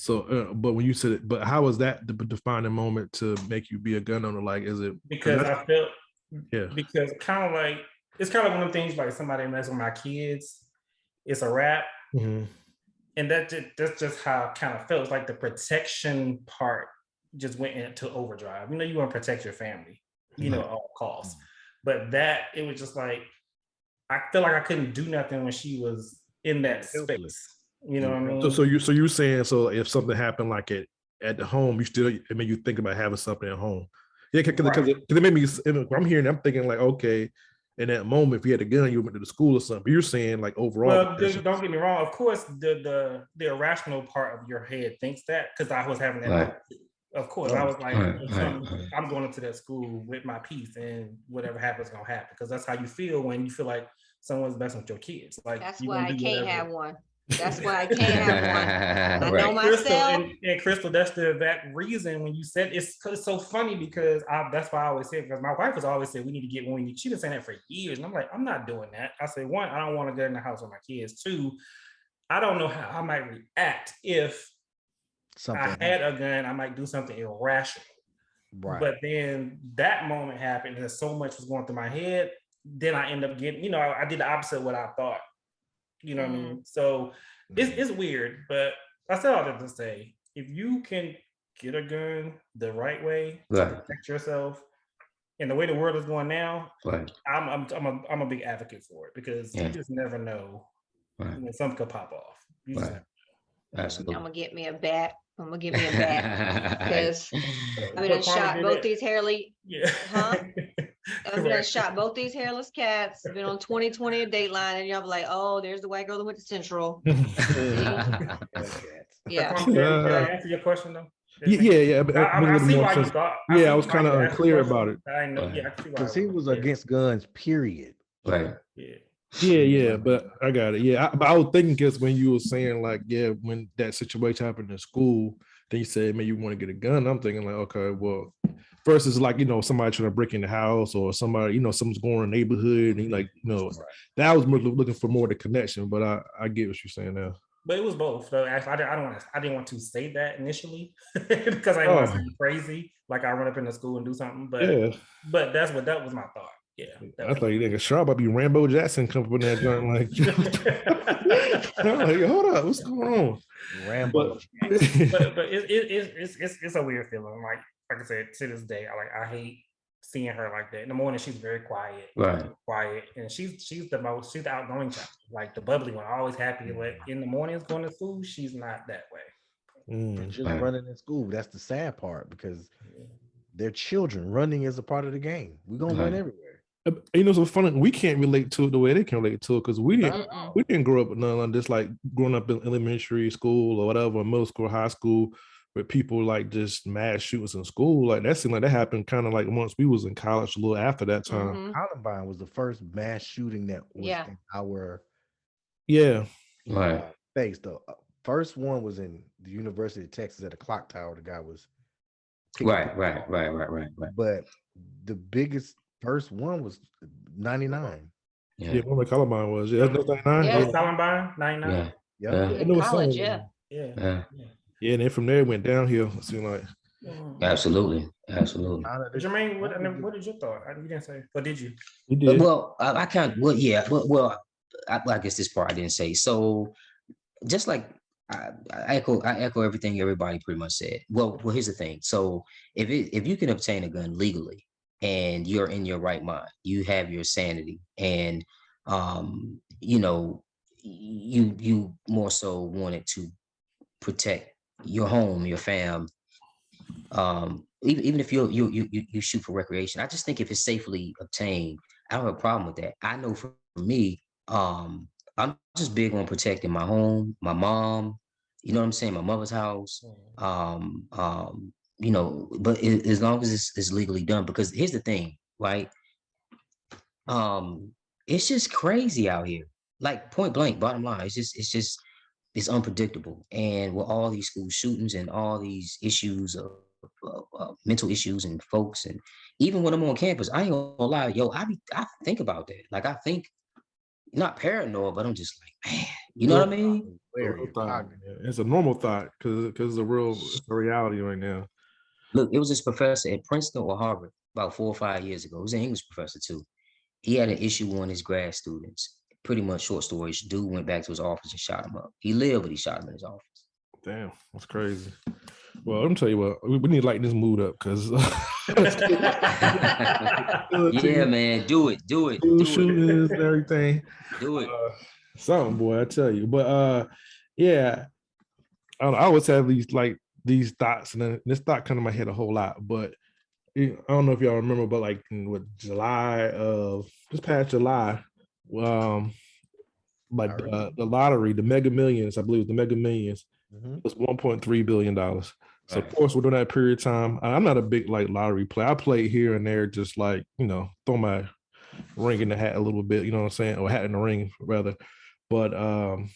when you said it, but how was that the defining moment to make you be a gun owner? Like, is it because I felt because kind of like it's kind of one of the things like somebody mess with my kids, it's a wrap. And that's just how it kind of felt. It's like the protection part just went into overdrive. You want to protect your family, at all costs. But it was just like, I feel like I couldn't do nothing when she was in that space. You know what I mean? So you're saying, so if something happened like at the home, it made you think about having something at home. Yeah, because it made me, I'm hearing, I'm thinking like, okay, in that moment, if you had a gun, you went to the school or something. But you're saying like overall. Well, don't get me wrong. Of course, the irrational part of your head thinks that because I was having that. Right. Of course, I was like, I'm going into that school with my peace, and whatever happens, gonna happen. Because that's how you feel when you feel like someone's messing with your kids. Like that's why I can't have one. That's why I can't have one. I know myself. And Crystal, that's the exact reason when you said it's so funny because that's why I always say, because my wife has always said we need to get one. She's been saying that for years. And I'm like, I'm not doing that. I say, one, I don't want to get in the house with my kids. Two, I don't know how I might react if I had a gun. I might do something irrational. Right. But then that moment happened and so much was going through my head. Then I end up getting, I did the opposite of what I thought. You know what I mean? So it's weird, but I said all that to say, if you can get a gun the right way to protect yourself, And the way the world is going now, Right. I'm a big advocate for it because you just never know when something could pop off. You just never know. Absolutely. I'm gonna get me a bat. Because I've been shot both these hairly. Yeah. I've been shot both these hairless cats. Been on 2020 a Dateline, and y'all be like, "Oh, there's the white girl that went to Central." Yeah. Did I answer your question though? Yeah. I see why you thought. I was kind of unclear about it. I know. Yeah, I see why. Because he was against guns, period. Right. Yeah, but I got it. Yeah, but I was thinking because when you were saying like, when that situation happened in school, then you said, man, you want to get a gun. I'm thinking like, okay, well, versus like, somebody trying to break in the house or somebody, someone's going in the neighborhood and like, that was looking for more of the connection. But I get what you're saying now. But it was both. So I didn't want to say that initially because I didn't want to seem crazy, like I run up into school and do something. But that was my thought. Yeah, I thought you nigga sure about be Rambo Jackson coming from that joint like, I'm like, hold up, what's going on? Rambo. But it's a weird feeling. Like I said, to this day, I hate seeing her like that. In the morning, she's very quiet, and she's the outgoing child, like the bubbly one, always happy. But in the mornings going to school, she's not that way. Just running in school. That's the sad part because they're children. Running is a part of the game. We're gonna run everywhere. So funny. We can't relate to it the way they can relate to it because we didn't grow up with none of this. Like growing up in elementary school or whatever, middle school, high school, with people like just mass shootings in school. Like that seemed like that happened kind of like once we was in college, a little after that time. Columbine was the first mass shooting that was in our space. The first one was in the University of Texas at a clock tower. The guy was right. But the biggest first one was 99. Yeah, one like Columbine was. Yeah, that's 99. Yeah, Columbine, 99. In college, Yeah. Yeah, and then from there it went downhill. It seemed like. Absolutely. Jermaine, what did you thought? You didn't say, or did you? You did. Well, I can't. Well, yeah. Well, I guess this part I didn't say. So, just like I echo everything everybody pretty much said. Well, here's the thing. So, if you can obtain a gun legally and you're in your right mind, you have your sanity, and you more so wanted to protect your home, your fam. Even if you shoot for recreation, I just think if it's safely obtained, I don't have a problem with that. I know for me, I'm just big on protecting my home, my mom, you know what I'm saying, my mother's house. But as long as it's legally done, because here's the thing, right? It's just crazy out here. Like point blank, bottom line, it's unpredictable. And with all these school shootings and all these issues of mental issues and folks, and even when I'm on campus, I ain't gonna lie, I think about that. Like I think, not paranoid, but I'm just like, man, you know what I mean? It's a normal thought because it's a reality right now. Look, it was this professor at Princeton or Harvard about 4 or 5 years ago. He was an English professor too. He had an issue with one of his grad students. Pretty much short story, dude went back to his office and shot him up. He lived, but he shot him in his office. Damn, that's crazy. Well, let me tell you what, we need to lighten this mood up because yeah, man, do it. Shootings and everything. Do it. Something, boy, I tell you. But yeah, I don't know, I always have these thoughts, and then this thought come to my head a whole lot. But I don't know if y'all remember, but like in this past July, the lottery, the Mega Millions, I believe the Mega Millions, was $1.3 billion. So of course, within that period of time, I'm not a big like lottery player. I play here and there, just like throw my ring in the hat a little bit, you know what I'm saying, or hat in the ring rather. But I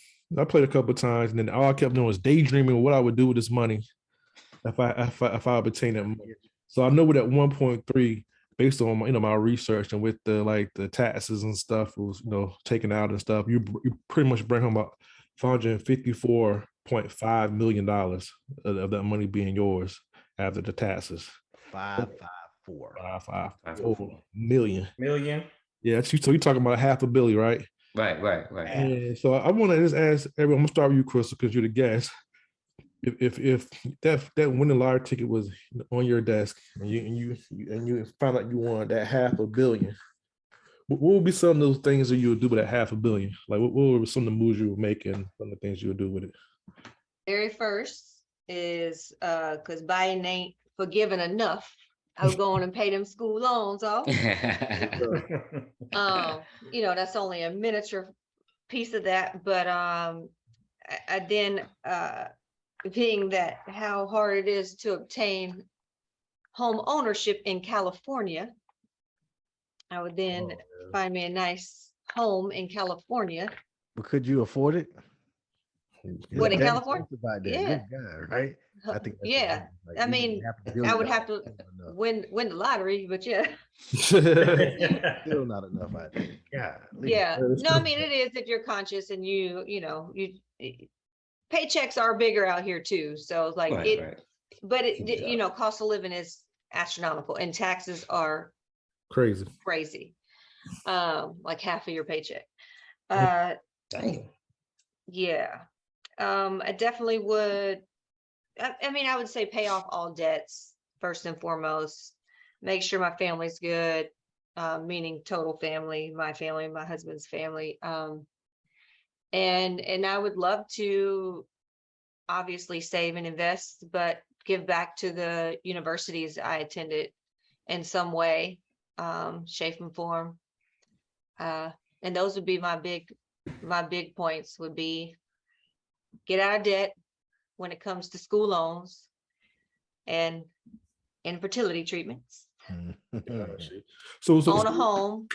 played a couple of times, and then all I kept doing was daydreaming what I would do with this money if I obtained that money. So I know with that 1.3, based on my research and with the taxes and stuff was taken out and stuff, you pretty much bring home about $454.5 million of that money being yours after the taxes. 554 million. Yeah, so you're talking about $500 million, right? Right. And so I want to just ask everyone. I'm gonna start with you, Crystal, because you're the guest. if that winning lottery ticket was on your desk and you found out you won that $500 million, what would be some of those things that you would do with that $500 million? Like what were some of the moves you would make and some of the things you would do with it? Very first is because Biden ain't forgiven enough. I would go on and pay them school loans off. That's only a miniature piece of that, but I then being that how hard it is to obtain home ownership in California, I would then find me a nice home in California. But could you afford it? What, in California? Yeah. Good guy, right? I think that's I mean, I would have to win the lottery, but yeah. Still not enough, I think. Yeah. No, I mean, it is if you're conscious and you paychecks are bigger out here too. So it's like but cost of living is astronomical and taxes are crazy. Like half of your paycheck. Dang. Yeah. I definitely would. I would say pay off all debts first and foremost. Make sure my family's good, meaning total family, my husband's family. And I would love to obviously save and invest, but give back to the universities I attended in some way, shape and form. And those would be my big points would be get out of debt when it comes to school loans and infertility treatments. So own a home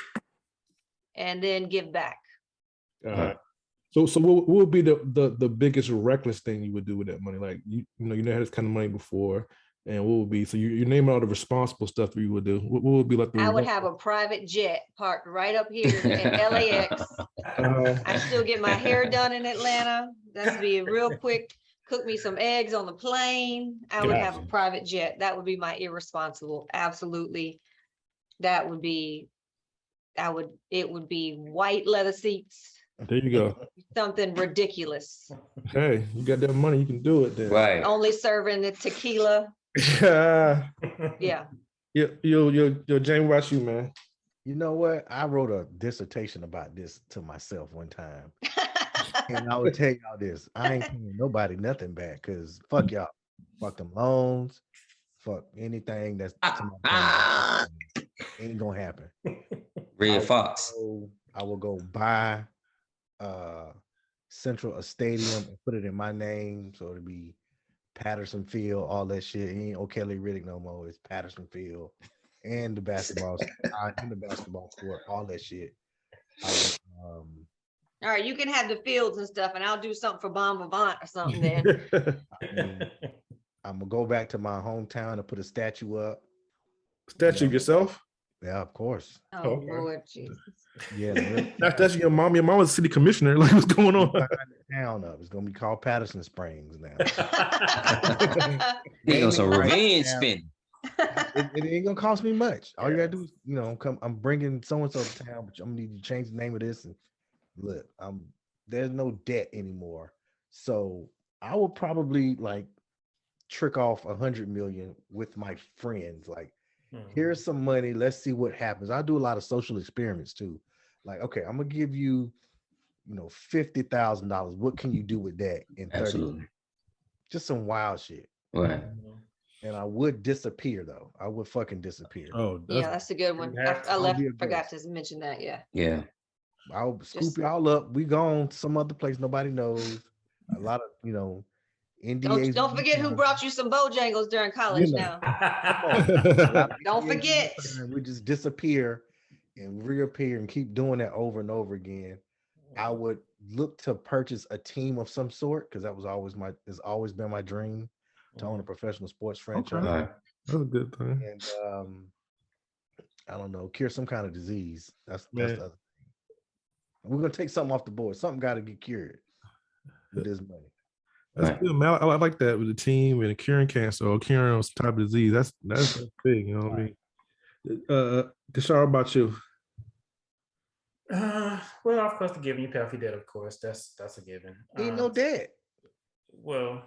and then give back. So what would be the biggest reckless thing you would do with that money? Like you never had this kind of money before, and what would be you're naming all the responsible stuff you would do. What would be like I would have a private jet parked right up here in LAX. I still get my hair done in Atlanta. That'd be real quick. Cook me some eggs on the plane. I would have a private jet. That would be my irresponsible. Absolutely. It would be white leather seats. There you go. Something ridiculous. Hey, you got that money, you can do it then. Right. Only serving the tequila. Yeah. Yo, James, what about you, man? You know what? I wrote a dissertation about this to myself one time. And I would tell y'all this. I ain't paying nobody nothing back because fuck y'all. Fuck them loans. Fuck anything that's ain't gonna happen. Red Fox. I will go buy Central a stadium and put it in my name. So it'll be Patterson Field, all that shit. It ain't O'Kelly Riddick no more. It's Patterson Field and the basketball court, all that shit. All right, you can have the fields and stuff, and I'll do something for Bon Vivant or something then. I'm gonna go back to my hometown and put a statue up. Statue of yourself? Yeah, of course. Oh, okay. Lord Jesus. Yeah, that's your mom. Your mom was city commissioner. Like, what's going on? Town up. It's gonna be called Patterson Springs now. They got some revenge spin. It ain't gonna cost me much. All you gotta do is, come. I'm bringing so and so to town, but I'm gonna need to change the name of this. And look, there's no debt anymore, so I will probably trick off 100 million with my friends. Like, here's some money. Let's see what happens. I do a lot of social experiments too. Like, okay, I'm gonna give you, $50,000. What can you do with that in 30 Absolutely. years? Just some wild shit. Right. And I would disappear though. I would fucking disappear. Oh, that's a good one. Forgot to mention that. Yeah. I'll scoop y'all up. We gone some other place nobody knows. A lot of NDAs. Don't forget who brought you some Bojangles during college now. Don't forget. We just disappear and reappear and keep doing that over and over again. I would look to purchase a team of some sort because it's always been my dream to own a professional sports franchise. Okay. That's a good thing. And I don't know, cure some kind of disease. That's the other thing. We're gonna take something off the board. Something got to get cured with this money. That's good, man. I like that with the team and curing cancer or curing some type of disease. That's big, you know what I mean? Deshar, about you? Well, of course, the giving you pay off your debt, of course. That's a given. Ain't no debt. Well,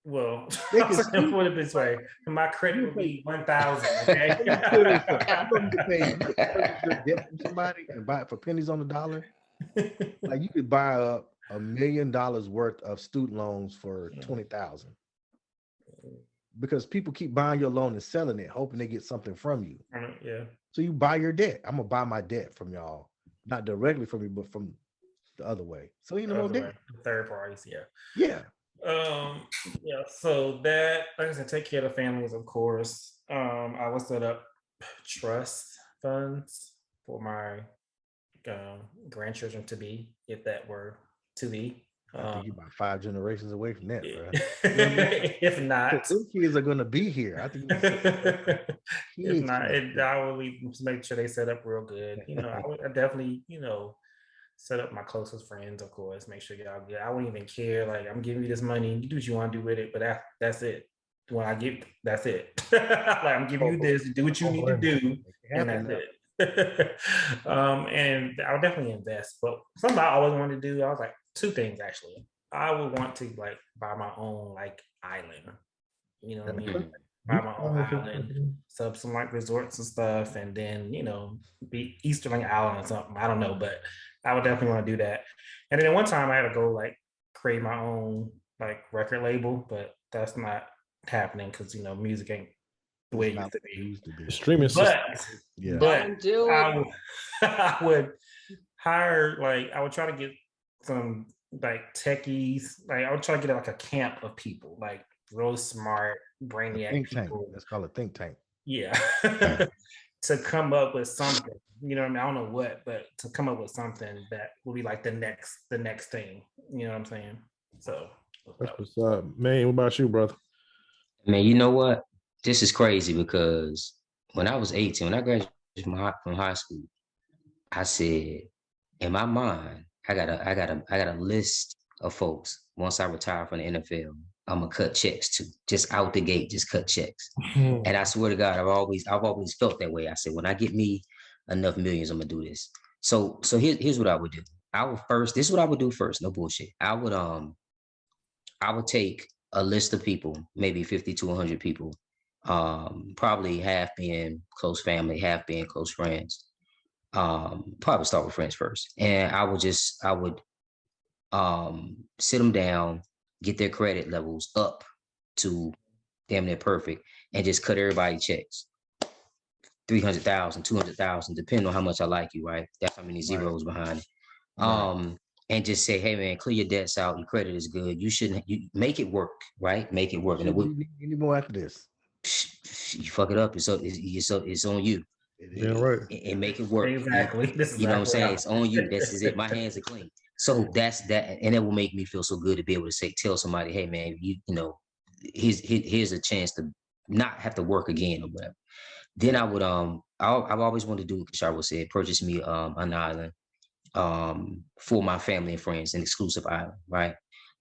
Well, They I'm can saying put it this way: my credit would be 1,000. Okay. you can pay purchase your debt from somebody and buy it for pennies on the dollar. Like you could buy up $1 million worth of student loans for 20,000. Because people keep buying your loan and selling it, hoping they get something from you. Yeah. So you buy your debt. I'm gonna buy my debt from y'all, not directly from you, but from the other way. So you know, third parties. Yeah. Yeah. Yeah. So that, like I said, take care of the families, of course. I would set up trust funds for my grandchildren to be, if that were to be. I think you're about 5 generations away from that, bro. If not, those kids are gonna be here. I think if not, I will make sure they set up real good. I definitely, set up my closest friends, of course, make sure y'all good. I wouldn't even care. Like, I'm giving you this money, you do what you want to do with it, but that's it. When I get, that's it. Like, I'm giving you this, do what you need to do, and that's it. And I would definitely invest. But something I always wanted to do, I was like, two things actually. I would want to like buy my own like island. You know what I mean? Buy my own island, sub some like resorts and stuff, and then be Easterling Island or something. I don't know, but I would definitely want to do that. And then one time I had to go like create my own like record label, but that's not happening because music ain't the way it used to be. Streaming but yeah. But I would hire, like, I would try to get some like techies. Like, I would try to get like a camp of people, like real smart, brainiac think people. Tank. Let's call it think tank. Yeah. To come up with something. You know what I mean? I don't know what, but to come up with something that will be like the next thing. You know what I'm saying? So that's what's up. Man, what about you, brother? Man, you know what? This is crazy because when I was 18, when I graduated from high school, I said, in my mind, I got a list of folks. Once I retire from the NFL, I'm gonna cut checks to, just out the gate, just cut checks. And I swear to God, I've always felt that way. I said, when I get me enough millions, I'm gonna do this. So here's what I would do. This is what I would do first. No bullshit. I would take a list of people, maybe 50 to 100 people, probably half being close family, half being close friends. Probably start with friends first. And I would sit them down, get their credit levels up to damn near perfect, and just cut everybody checks. 300,000, 200,000, depending on how much I like you, right? That's how many zeros behind it. And just say, hey man, clear your debts out. Your credit is good. You make it work, right? Make it work. And any more after this? You fuck it up, it's on you. Yeah, right. And make it work. Exactly. You know what I'm saying? It's on you. This is it. My hands are clean. So that's that, and it will make me feel so good to be able to tell somebody, hey man, you know, here's a chance to not have to work again or whatever. Then I would I've always wanted to do what Kashara said, purchase me an island for my family and friends, an exclusive island, right?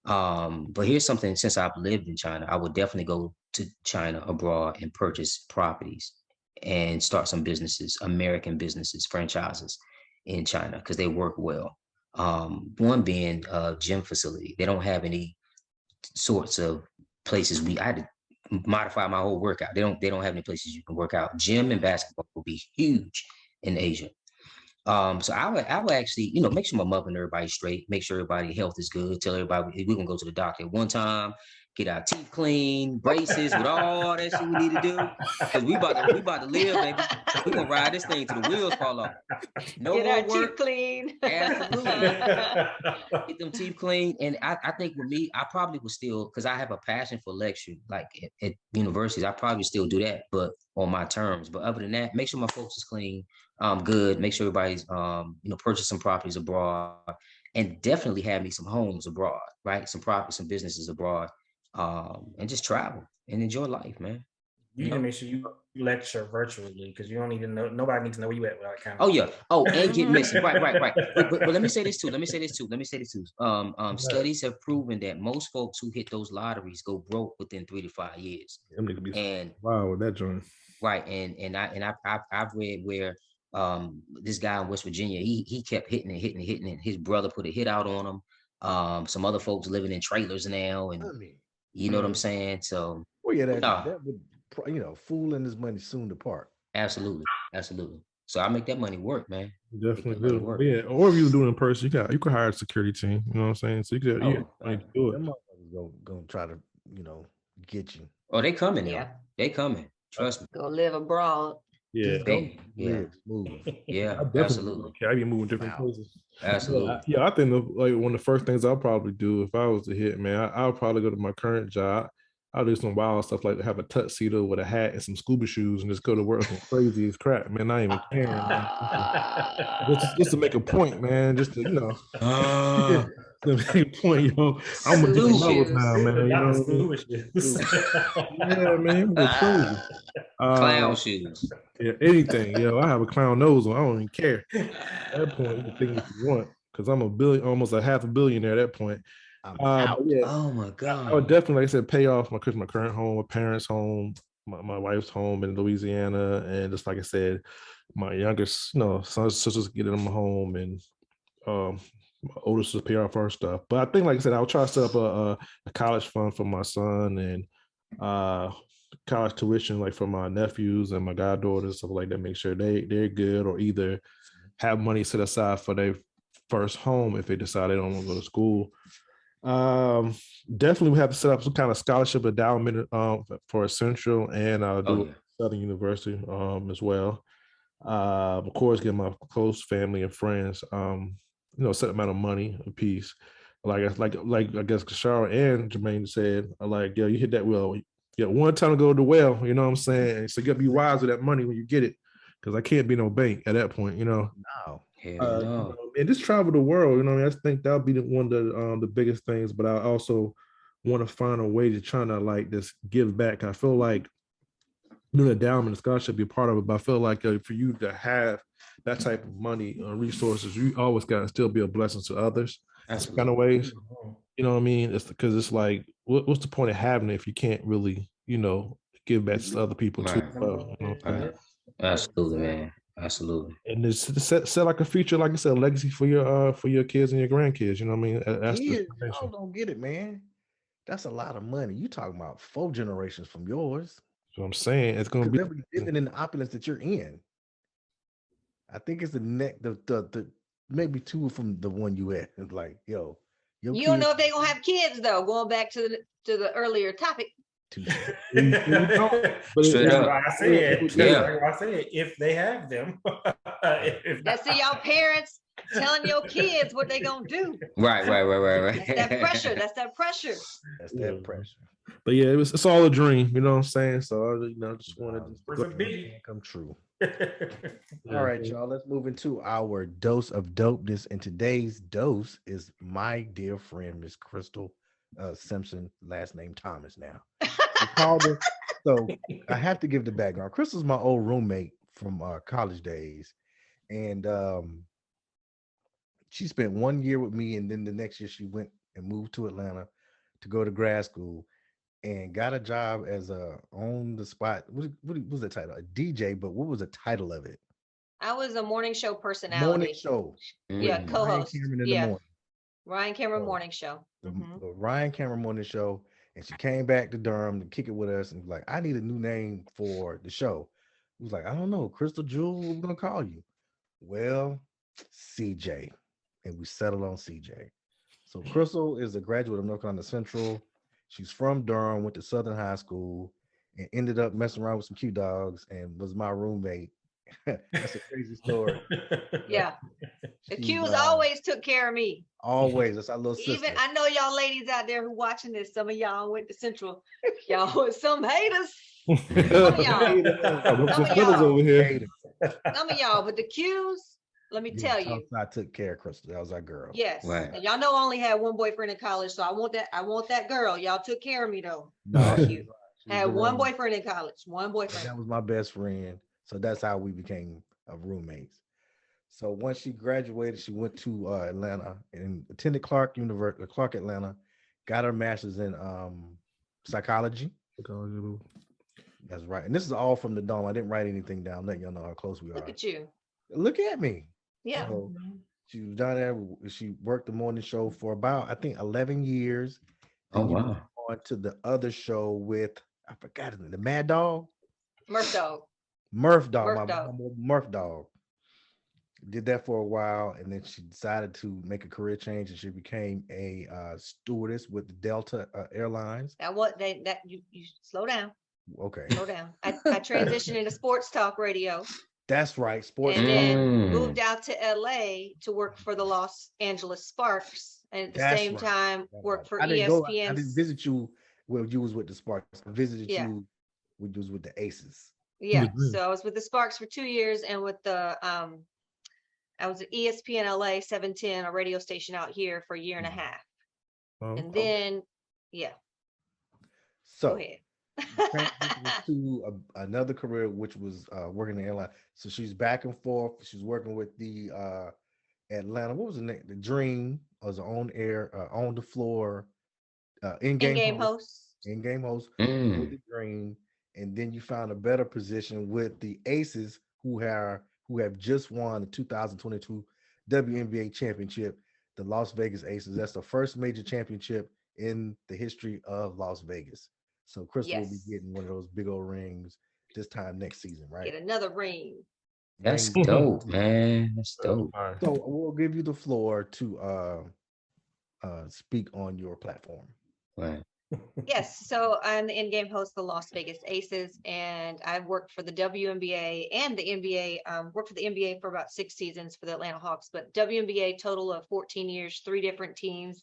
But here's something, since I've lived in China, I would definitely go to China abroad and purchase properties and start some businesses, American businesses, franchises in China, because they work well. One being a gym facility. They don't have any sorts of places. I had to modify my whole workout. They don't have any places you can work out. Gym and basketball will be huge in Asia. So I would actually, you know, make sure my mother and everybody's straight, make sure everybody's health is good, tell everybody we're gonna go to the doctor at one time, get our teeth clean, braces, with all that shit we need to do. Cause we about to live, baby. We're gonna ride this thing till the wheels fall off. No get more our work. teeth clean. Absolutely. Get them teeth clean. And I think with me, I probably would still, because I have a passion for lecture, like at universities, I probably still do that, but on my terms. But other than that, make sure my folks is clean. Good. Make sure everybody's, purchase some properties abroad, and definitely have me some homes abroad, right? Some properties, some businesses abroad, and just travel and enjoy life, man. You need to make sure you lecture virtually, because you don't need to know. Nobody needs to know where you at without kind of. Oh yeah. Oh, and get missing. Right. But let me say this too. Studies have proven that most folks who hit those lotteries go broke within 3 to 5 years. And wow, with that joint. Right, and I've read where this guy in West Virginia, he kept hitting it. His brother put a hit out on him. Some other folks living in trailers now, and You know what I'm saying? So, well, yeah, no, that would, fool and his money soon depart. absolutely. So I make that money work, man. Definitely do. Yeah, or if you do it in person, you can hire a security team. You know what I'm saying? So you could do it. Them motherfuckers gonna try to get you. Oh, they coming now. They coming. Trust me. Go live abroad. Yeah, live smooth. Yeah, I absolutely. I be moving different places. Absolutely. Yeah, I think one of the first things I'll probably do if I was to hit, man, I'll probably go to my current job. I'll do some wild stuff like have a tuxedo with a hat and some scuba shoes and just go to work some crazy as crap, man. Not even caring, man. Just to make a point, man. Just to, to make a point, I'm a different level now, man. Yeah, man. Go crazy. Clown shoes. Yeah, anything. I have a clown nose on. I don't even care. At that point, you can think if you want, because I'm almost a half a billionaire at that point. Yeah, oh my God. I would definitely, like I said, pay off my current home, my parents' home, my wife's home in Louisiana, and just like I said, my youngest, sons, sisters getting them home, and my oldest to pay off our stuff. But I think, like I said, I'll try to set up a college fund for my son and college tuition, like for my nephews and my goddaughters, stuff like that. Make sure they're good, or either have money set aside for their first home if they decide they don't want to go to school. Definitely we have to set up some kind of scholarship endowment for Central and Southern University as well. Of course, get my close family and friends set amount of money a piece. Like I guess Kashara and Jermaine said, you hit that well. One time to go to the well, you know what I'm saying? So you gotta be wise with that money when you get it, because I can't be no bank at that point, No. And just travel the world, I think that'll be one of the biggest things. But I also want to find a way to try to just give back. I feel like doing endowment and scholarship be part of it, but I feel like for you to have that type of money resources, you always got to still be a blessing to others in some kind of ways. You know what I mean? It's because it's like, what's the point of having it if you can't really, give back to other people too? Absolutely, man. Absolutely. And it's set like a future, like I said, a legacy for your kids and your grandkids. You know what I mean? That's y'all don't get it, man. That's a lot of money. You talking about 4 generations from yours. That's what I'm saying. It's going to be living in the opulence that you're in. I think it's the maybe 2 from the one you at. It's like, yo, you don't know if they're gonna have kids though. Going back to the earlier topic. That's why I said if they have them. That's y'all parents telling your kids what they gonna do. Right. That's that pressure. But yeah, it's all a dream, you know what I'm saying? So I just wanted to come true. All right, y'all. Let's move into our dose of dopeness. And today's dose is my dear friend, Miss Crystal Simpson, last name Thomas now. So I have to give the background. Crystal's my old roommate from college days. And she spent 1 year with me, and then the next year she went and moved to Atlanta to go to grad school and got a job as a on the spot. What was the title? A DJ, but what was the title of it? I was a morning show personality. Morning show. Yeah, co-host. Ryan Cameron morning show. The Ryan Cameron morning show. And she came back to Durham to kick it with us and was like, I need a new name for the show. He was like, I don't know, Crystal Jewel, what we're gonna call you? Well, CJ. And we settled on CJ. So Crystal is a graduate of North Carolina Central. She's from Durham, went to Southern High School, and ended up messing around with some cute dogs and was my roommate. That's a crazy story. Yeah. The Q's always took care of me. Always. That's our little sister. Even I know y'all ladies out there who watching this, some of y'all went to Central. Y'all was some haters. Some of y'all. Over here. Some of y'all, but the Q's, let me tell you. I took care of Crystal. That was our girl. Yes. Right. And y'all know I only had one boyfriend in college, so I want that girl. Y'all took care of me though. No, she had one boyfriend in college. One boyfriend. That was my best friend. So that's how we became roommates. So once she graduated, she went to Atlanta and attended Clark Atlanta, got her master's in psychology. That's right. And this is all from the dome. I didn't write anything down, letting y'all know how close we are. Look at you. Look at me. Yeah. So she was down there. She worked the morning show for about, I think, 11 years. Oh, wow. on to the other show with, I forgot his name, the Mad Dog? Murph Dog. Murph Dog, Murph Dog. my Murph Dog. Did that for a while, and then she decided to make a career change, and she became a stewardess with the Delta Airlines. You slow down. Okay. Slow down. I transitioned into sports talk radio. That's right. Sports. And then moved out to LA to work for the Los Angeles Sparks. And at the same time, worked for ESPN. I didn't visit you when you was with the Sparks. I visited you when you was with the Aces. Yeah. So I was with the Sparks for 2 years, and with the I was at ESPN LA 710, a radio station out here, for a year and a half. And then, So go ahead. to another career, which was working in the airline. So she's back and forth. She's working with the Atlanta. What was the name? The Dream was on air, on the floor, in-game host. In-game host with the Dream, and then you found a better position with the Aces, who have just won the 2022 WNBA championship, the Las Vegas Aces. That's the first major championship in the history of Las Vegas. So Crystal will be getting one of those big old rings this time next season, right? Get another ring. That's dope, man. That's dope. So we'll give you the floor to speak on your platform. Right. Yes. So I'm the in-game host of the Las Vegas Aces, and I've worked for the WNBA and the NBA. Worked for the NBA for about 6 seasons for the Atlanta Hawks, but WNBA total of 14 years, 3 different teams: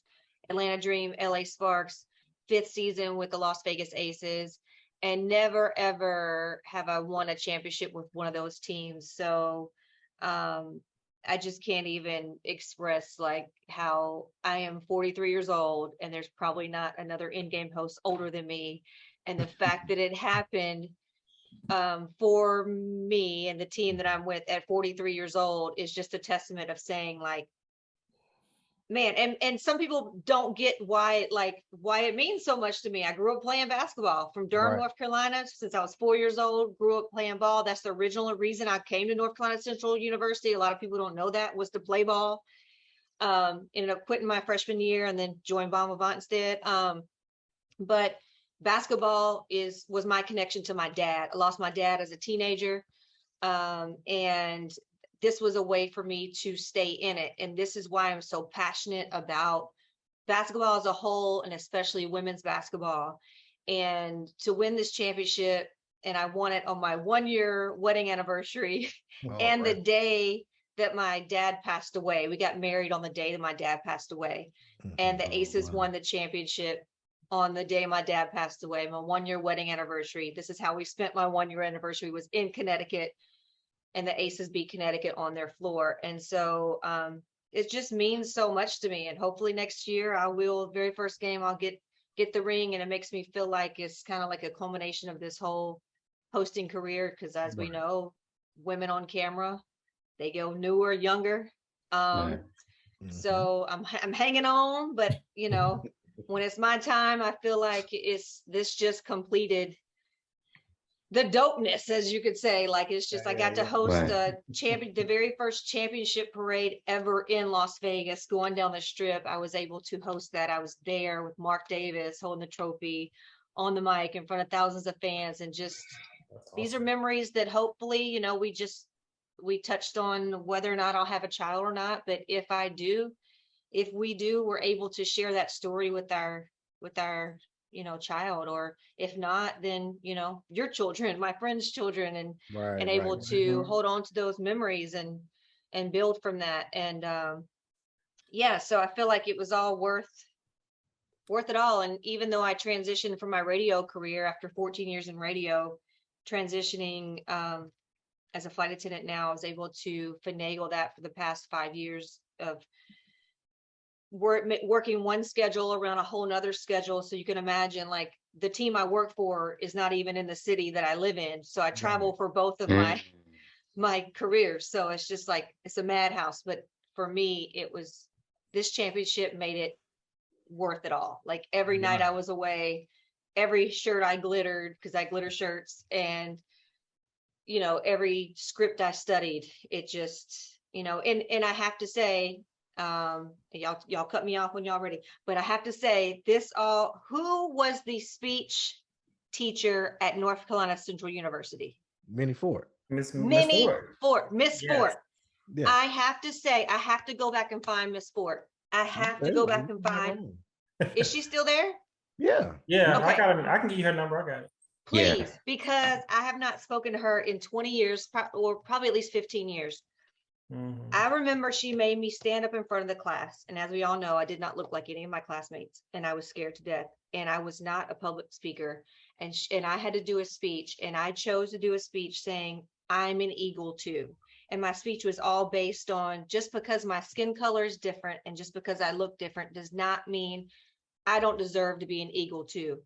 Atlanta Dream, LA Sparks, 5th season with the Las Vegas Aces, and never ever have I won a championship with one of those teams. So I just can't even express like how I am 43 years old, and there's probably not another in-game host older than me. And the fact that it happened for me and the team that I'm with at 43 years old is just a testament of saying, like, man, and some people don't get why it means so much to me. I grew up playing basketball from Durham, North Carolina, since I was 4 years old. Grew up playing ball. That's the original reason I came to North Carolina Central University. A lot of people don't know that, was to play ball. Ended up quitting my freshman year and then joined Bon Vivant instead. But basketball was my connection to my dad. I lost my dad as a teenager, and this was a way for me to stay in it. And this is why I'm so passionate about basketball as a whole, and especially women's basketball. And to win this championship, and I won it on my 1-year wedding anniversary and the day that my dad passed away. We got married on the day that my dad passed away. And the Aces won the championship on the day my dad passed away, my 1-year wedding anniversary. This is how we spent my 1-year anniversary, was in Connecticut, and the Aces beat Connecticut on their floor. And so it just means so much to me. And hopefully next year very first game, I'll get the ring. And it makes me feel like it's kind of like a culmination of this whole hosting career. Because as we know, women on camera, they go newer, younger. So I'm hanging on, but when it's my time, I feel like this just completed the dopeness, as you could say. Like, it's just, I got to host the very first championship parade ever in Las Vegas, going down the strip. I was able to host that. I was there with Mark Davis holding the trophy on the mic in front of thousands of fans. And just, these are memories that hopefully, we touched on whether or not I'll have a child or not. But if we do, we're able to share that story with our child, or if not, then your children, my friends' children, and able to hold on to those memories and build from that. And so I feel like it was all worth it all. And even though I transitioned from my radio career after 14 years in radio, transitioning as a flight attendant now, I was able to finagle that for the past 5 years of working one schedule around a whole nother schedule. So you can imagine, like, the team I work for is not even in the city that I live in. So I travel for both of my careers. So it's just like, it's a madhouse. But for me, this championship made it worth it all. Like, every night I was away, every shirt I glittered, because I glitter shirts, and every script I studied, it just, and I have to say, Y'all cut me off when y'all ready. But I have to say who was the speech teacher at North Carolina Central University? Minnie Ford. Miss Ford. Miss Ford. Yeah. I have to say, I have to go back and find Miss Ford. I have to go back and find. Is she still there? Yeah. Yeah, okay. I can give you her number. I got it. Please, because I have not spoken to her in 20 years, or probably at least 15 years. Mm-hmm. I remember she made me stand up in front of the class. And as we all know, I did not look like any of my classmates, and I was scared to death. And I was not a public speaker. And I had to do a speech, and I chose to do a speech saying, I'm an eagle too. And my speech was all based on, just because my skin color is different and just because I look different does not mean I don't deserve to be an eagle too.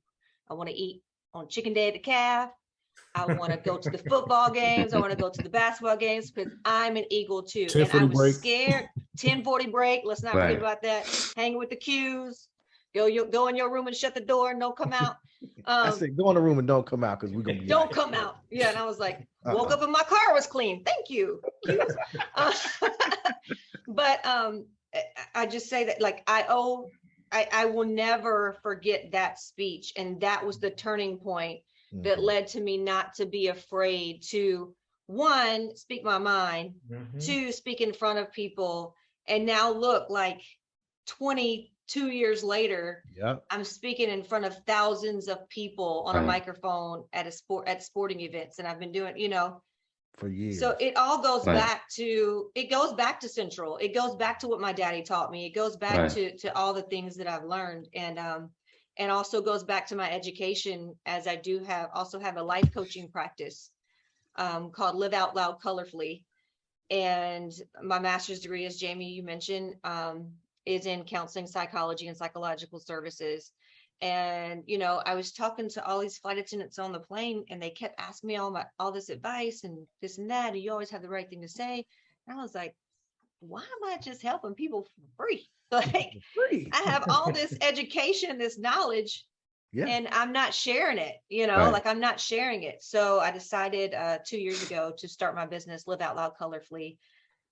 I want to eat on chicken day at the calf. I want to go to the football games. I want to go to the basketball games because I'm an eagle too. And I was break. scared. 10:40 break. Let's not forget about that. Hanging with the cues. Go in your room and shut the door and don't come out. I said, go in the room and don't come out because we're gonna be. Don't come out. Yeah, and I was like, woke up and my car was clean. Thank you. But I just say that, like, I will never forget that speech, and that was the turning point that led to me not to be afraid to, one, speak my mind, two, speak in front of people. And now look, like 22 years later, I'm speaking in front of thousands of people on a microphone at sporting events. And I've been doing, for years. So it all goes back to Central. It goes back to what my daddy taught me. It goes back to all the things that I've learned. And also goes back to my education, as I also have a life coaching practice called Live Out Loud Colorfully. And my master's degree, as Jamie, you mentioned, is in counseling, psychology, and psychological services. And, I was talking to all these flight attendants on the plane, and they kept asking me all this advice and this and that. And you always have the right thing to say. And I was like, why am I just helping people for free? Like, I have all this education, this knowledge, and I'm not sharing it, like I'm not sharing it. So I decided 2 years ago to start my business, Live Out Loud Colorfully.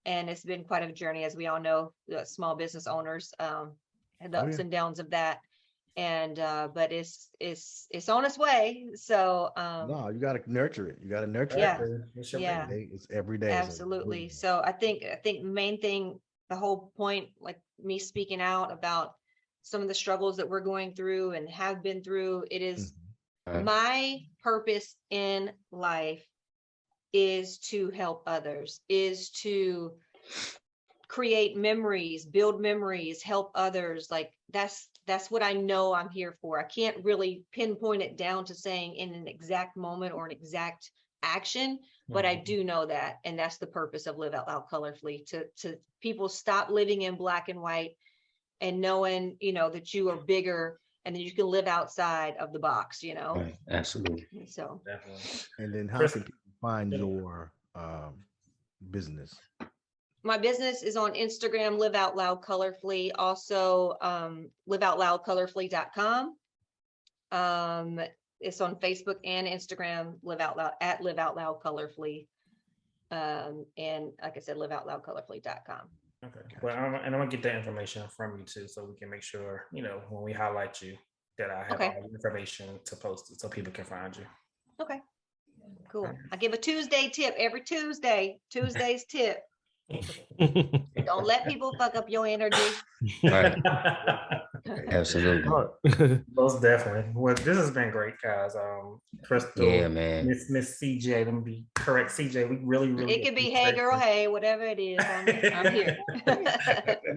And it's been quite a journey, as we all know, small business owners, and the ups and downs of that. And but it's on its way. So no, you got to nurture it. You got to nurture it. Yeah. It's every day. Absolutely. So I think main thing, the whole point, like me speaking out about some of the struggles that we're going through and have been through, it is my purpose in life is to help others, is to create memories, build memories, help others. Like that's what I know I'm here for. I can't really pinpoint it down to saying in an exact moment or an exact action, but I do know that. And that's the purpose of Live Out Loud Colorfully, to people stop living in black and white and knowing, that you are bigger and that you can live outside of the box, Right. Absolutely. So Definitely. And then how can people find your business? My business is on Instagram, Live Out Loud Colorfully. Also, liveoutloudcolorfully.com. It's on Facebook and Instagram, Live Out Loud Colorfully. And like I said, liveoutloudcolorfully.com. Okay. Well, I'm gonna get that information from you too, so we can make sure, when we highlight you, that I have all the information to post it so people can find you. Okay. Cool. I give a Tuesday tip every Tuesday. Tuesday's tip. Don't let people fuck up your energy. Absolutely. Most definitely. Well, this has been great, guys. Crystal, man. Miss CJ, let me be correct. CJ, we really it could be hey girl, hey, whatever it is. I'm here.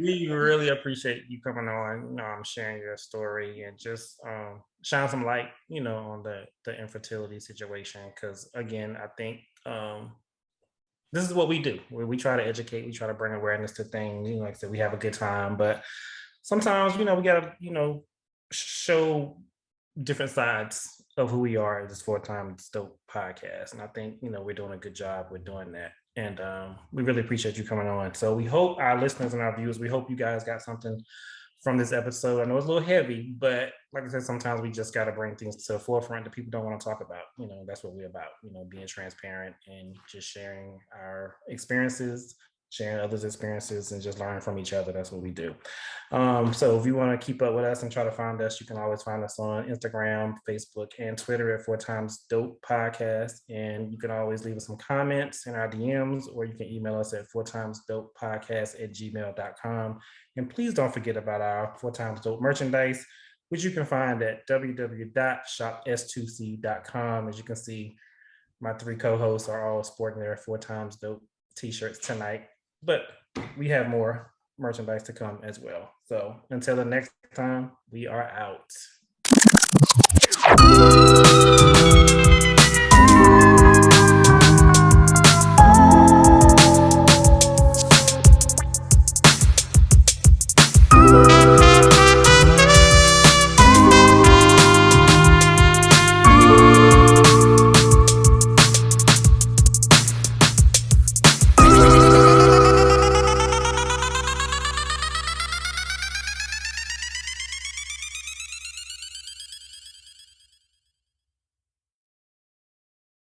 We really appreciate you coming on, sharing your story and just shine some light, on the infertility situation. Because again, I think this is what we do. We try to educate, we try to bring awareness to things. Like I said, we have a good time, but sometimes, we gotta, show different sides of who we are at this 4-Time Dope podcast. And I think, we're doing a good job with doing that. And we really appreciate you coming on. So we hope our listeners and our viewers, we hope you guys got something from this episode. I know it's a little heavy, but like I said, sometimes we just got to bring things to the forefront that people don't want to talk about. That's what we're about, being transparent and just sharing our experiences, sharing others' experiences and just learning from each other. That's what we do. So if you want to keep up with us and try to find us, you can always find us on Instagram, Facebook, and Twitter at 4x Dope Podcast. And you can always leave us some comments in our DMs, or you can email us at 4xdopepodcast@gmail.com. And please don't forget about our 4x Dope merchandise, which you can find at www.shops2c.com. As you can see, my 3 co-hosts are all sporting their 4x Dope t-shirts tonight, but we have more merchandise to come as well. So until the next time, we are out.